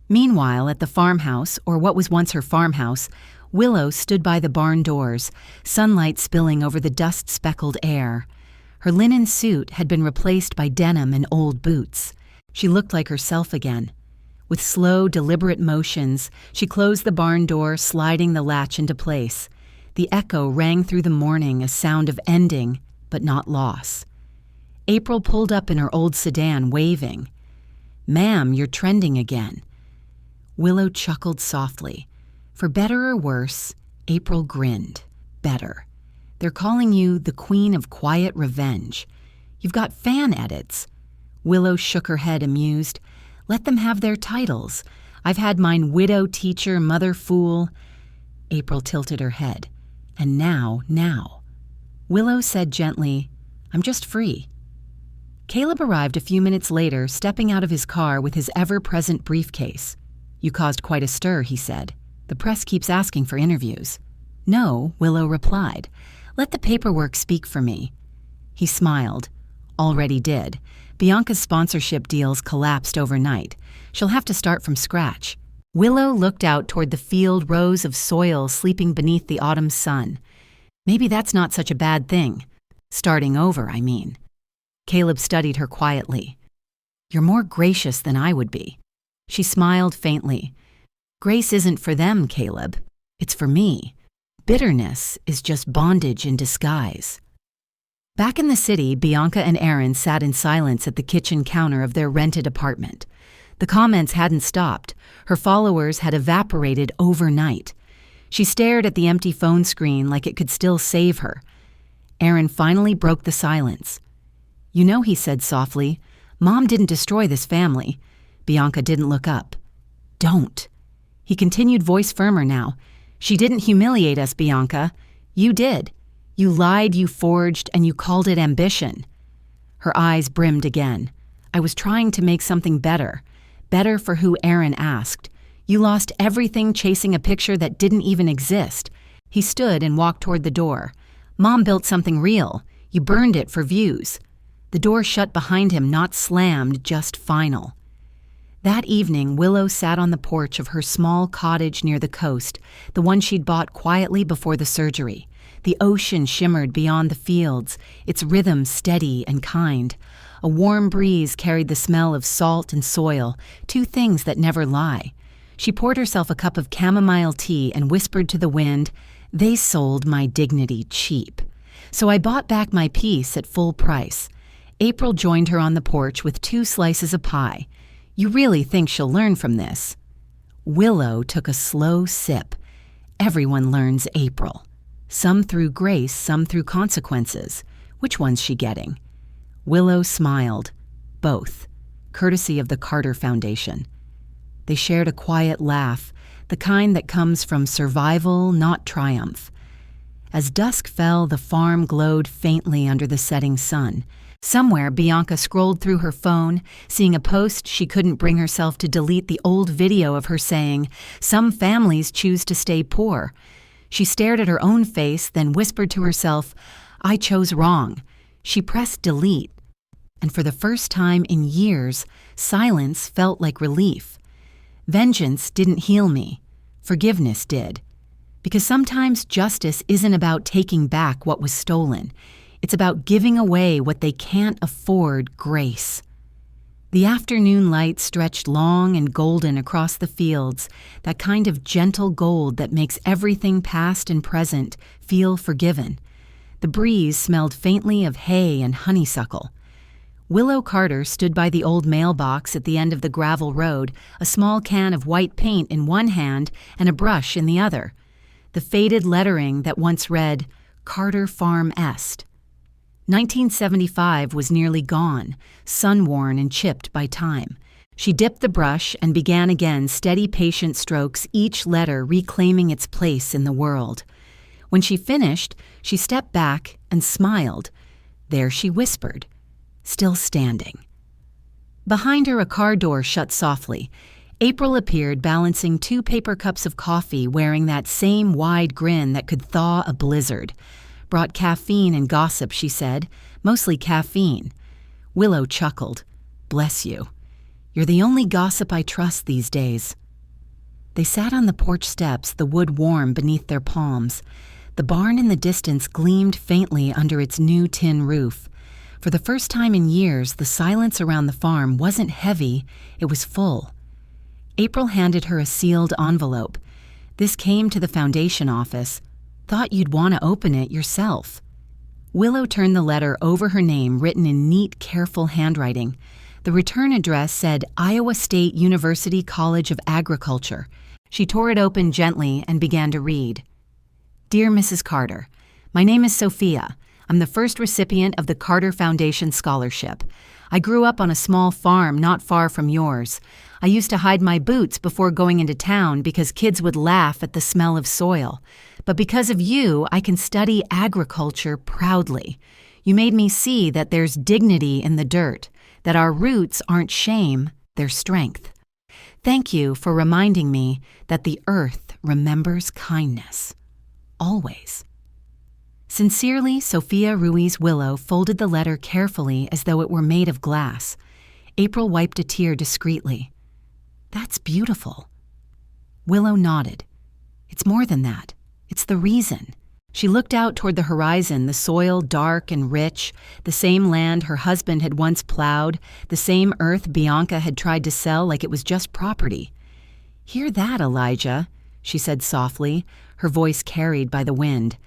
Meanwhile, at the farmhouse, or what was once her farmhouse, Willow stood by the barn doors, sunlight spilling over the dust-speckled air. Her linen suit had been replaced by denim and old boots. She looked like herself again. With slow, deliberate motions, she closed the barn door, sliding the latch into place. The echo rang through the morning, a sound of ending, but not loss. April pulled up in her old sedan, waving. "Ma'am, you're trending again." Willow chuckled softly. For better or worse, April grinned. Better. They're calling you the Queen of Quiet Revenge. You've got fan edits. Willow shook her head, amused. "Let them have their titles. I've had mine widow, teacher, mother, fool." April tilted her head. "And now. Willow said gently, "I'm just free." Caleb arrived a few minutes later, stepping out of his car with his ever-present briefcase. "You caused quite a stir," he said. "The press keeps asking for interviews." "No," Willow replied. "Let the paperwork speak for me." He smiled. "Already did. Bianca's sponsorship deals collapsed overnight. She'll have to start from scratch." Willow looked out toward the field, rows of soil sleeping beneath the autumn sun. "Maybe that's not such a bad thing. Starting over, I mean." Caleb studied her quietly. "You're more gracious than I would be." She smiled faintly. "Grace isn't for them, Caleb. It's for me. Bitterness is just bondage in disguise." Back in the city, Bianca and Aaron sat in silence at the kitchen counter of their rented apartment. The comments hadn't stopped. Her followers had evaporated overnight. She stared at the empty phone screen like it could still save her. Aaron finally broke the silence. "You know," he said softly, "Mom didn't destroy this family." Bianca didn't look up. "Don't." He continued, voice firmer now. "She didn't humiliate us, Bianca. You did. You lied, you forged, and you called it ambition." Her eyes brimmed again. "I was trying to make something better. Better for who Aaron asked. You lost everything chasing a picture that didn't even exist." He stood and walked toward the door. "Mom built something real. You burned it for views." The door shut behind him, not slammed, just final. That evening, Willow sat on the porch of her small cottage near the coast, the one she'd bought quietly before the surgery. The ocean shimmered beyond the fields, its rhythm steady and kind. A warm breeze carried the smell of salt and soil, two things that never lie. She poured herself a cup of chamomile tea and whispered to the wind, "They sold my dignity cheap. So I bought back my peace at full price." April joined her on the porch with 2 slices of pie. "You really think she'll learn from this?" Willow took a slow sip. Everyone learns, April. Some through grace, some through consequences. Which one's she getting? Willow smiled. Both, courtesy of the Carter Foundation. They shared a quiet laugh, the kind that comes from survival, not triumph. As dusk fell, the farm glowed faintly under the setting sun. Somewhere, Bianca scrolled through her phone, seeing a post she couldn't bring herself to delete, the old video of her saying, "Some families choose to stay poor." She stared at her own face, then whispered to herself, "I chose wrong." She pressed delete, and for the first time in years, silence felt like relief. Vengeance didn't heal me. Forgiveness did. Because sometimes justice isn't about taking back what was stolen. It's about giving away what they can't afford, grace. The afternoon light stretched long and golden across the fields, that kind of gentle gold that makes everything past and present feel forgiven. The breeze smelled faintly of hay and honeysuckle. Willow Carter stood by the old mailbox at the end of the gravel road, a small can of white paint in one hand and a brush in the other. The faded lettering that once read, "Carter Farm Est." 1975 was nearly gone, sun-worn and chipped by time. She dipped the brush and began again steady, patient strokes, each letter reclaiming its place in the world. When she finished, she stepped back and smiled. There she whispered, still standing. Behind her, a car door shut softly. April appeared, balancing 2 paper cups of coffee, wearing that same wide grin that could thaw a blizzard. "Brought caffeine and gossip," she said. "Mostly caffeine." Willow chuckled. "Bless you. You're the only gossip I trust these days." They sat on the porch steps, the wood warm beneath their palms. The barn in the distance gleamed faintly under its new tin roof. For the first time in years, the silence around the farm wasn't heavy, it was full. April handed her a sealed envelope. "This came to the foundation office. Thought you'd want to open it yourself." Willow turned the letter over her name, written in neat, careful handwriting. The return address said Iowa State University College of Agriculture. She tore it open gently and began to read. "Dear Mrs. Carter, my name is Sophia. I'm the first recipient of the Carter Foundation Scholarship. I grew up on a small farm not far from yours. I used to hide my boots before going into town because kids would laugh at the smell of soil. But because of you, I can study agriculture proudly. You made me see that there's dignity in the dirt, that our roots aren't shame, they're strength. Thank you for reminding me that the earth remembers kindness. Always." Sincerely, Sophia Ruiz Willow folded the letter carefully as though it were made of glass. April wiped a tear discreetly. "That's beautiful." Willow nodded. "It's more than that. It's the reason." She looked out toward the horizon, the soil dark and rich, the same land her husband had once plowed, the same earth Bianca had tried to sell like it was just property. "Hear that, Elijah?" she said softly, her voice carried by the wind.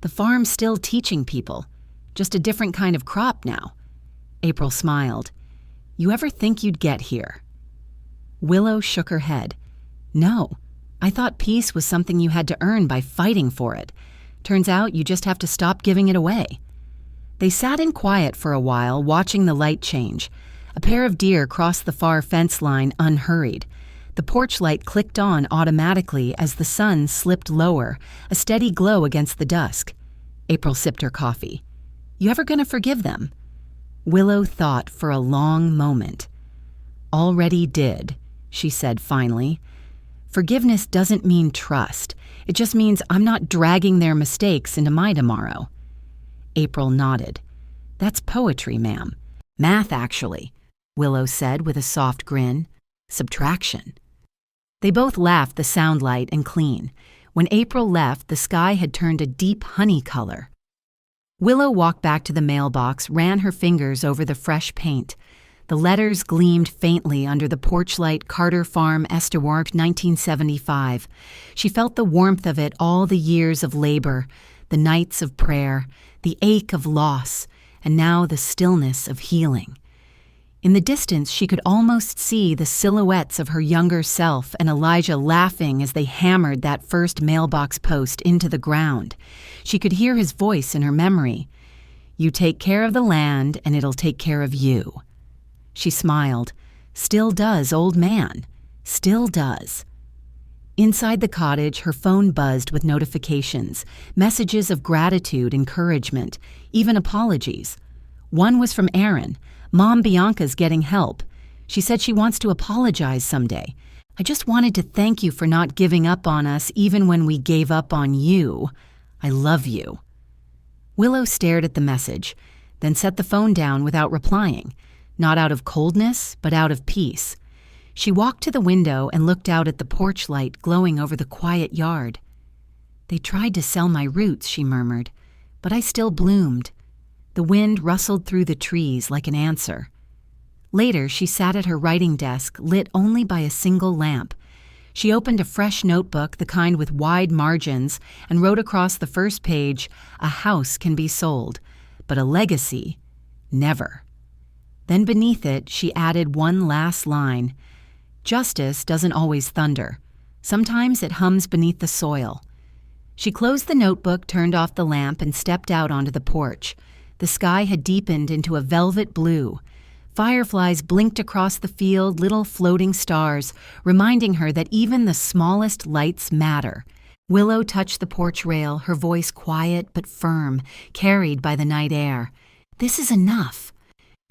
"The farm's still teaching people, just a different kind of crop now." April smiled. "You ever think you'd get here?" Willow shook her head. "No, I thought peace was something you had to earn by fighting for it. Turns out you just have to stop giving it away." They sat in quiet for a while, watching the light change. A pair of deer crossed the far fence line unhurried. The porch light clicked on automatically as the sun slipped lower, a steady glow against the dusk. April sipped her coffee. "You ever gonna forgive them?" Willow thought for a long moment. "Already did," she said finally. "Forgiveness doesn't mean trust. It just means I'm not dragging their mistakes into my tomorrow." April nodded. "That's poetry, ma'am. Math, actually," Willow said with a soft grin. "Subtraction." They both laughed, the sound light and clean. When April left, the sky had turned a deep honey color. Willow walked back to the mailbox, ran her fingers over the fresh paint. The letters gleamed faintly under the porch light. Carter Farm Est, 1975. She felt the warmth of it, all the years of labor, the nights of prayer, the ache of loss, and now the stillness of healing. In the distance, she could almost see the silhouettes of her younger self and Elijah laughing as they hammered that first mailbox post into the ground. She could hear his voice in her memory. "You take care of the land, and it'll take care of you." She smiled. "Still does, old man. Still does." Inside the cottage, her phone buzzed with notifications, messages of gratitude, encouragement, even apologies. One was from Aaron. "Mom Bianca's getting help. She said she wants to apologize someday. I just wanted to thank you for not giving up on us even when we gave up on you. I love you." Willow stared at the message, then set the phone down without replying, not out of coldness, but out of peace. She walked to the window and looked out at the porch light glowing over the quiet yard. "They tried to sell my roots," she murmured, "but I still bloomed." The wind rustled through the trees like an answer. Later, she sat at her writing desk, lit only by a single lamp. She opened a fresh notebook, the kind with wide margins, and wrote across the first page, "A house can be sold, but a legacy, never." Then beneath it, she added one last line. "Justice doesn't always thunder. Sometimes it hums beneath the soil." She closed the notebook, turned off the lamp, and stepped out onto the porch. The sky had deepened into a velvet blue. Fireflies blinked across the field, little floating stars, reminding her that even the smallest lights matter. Willow touched the porch rail, her voice quiet but firm, carried by the night air. "This is enough."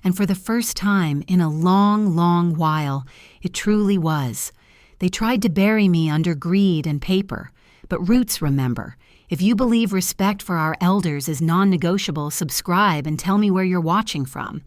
And for the first time in a long, long while, it truly was. They tried to bury me under greed and paper. But roots remember. If you believe respect for our elders is non-negotiable, subscribe and tell me where you're watching from.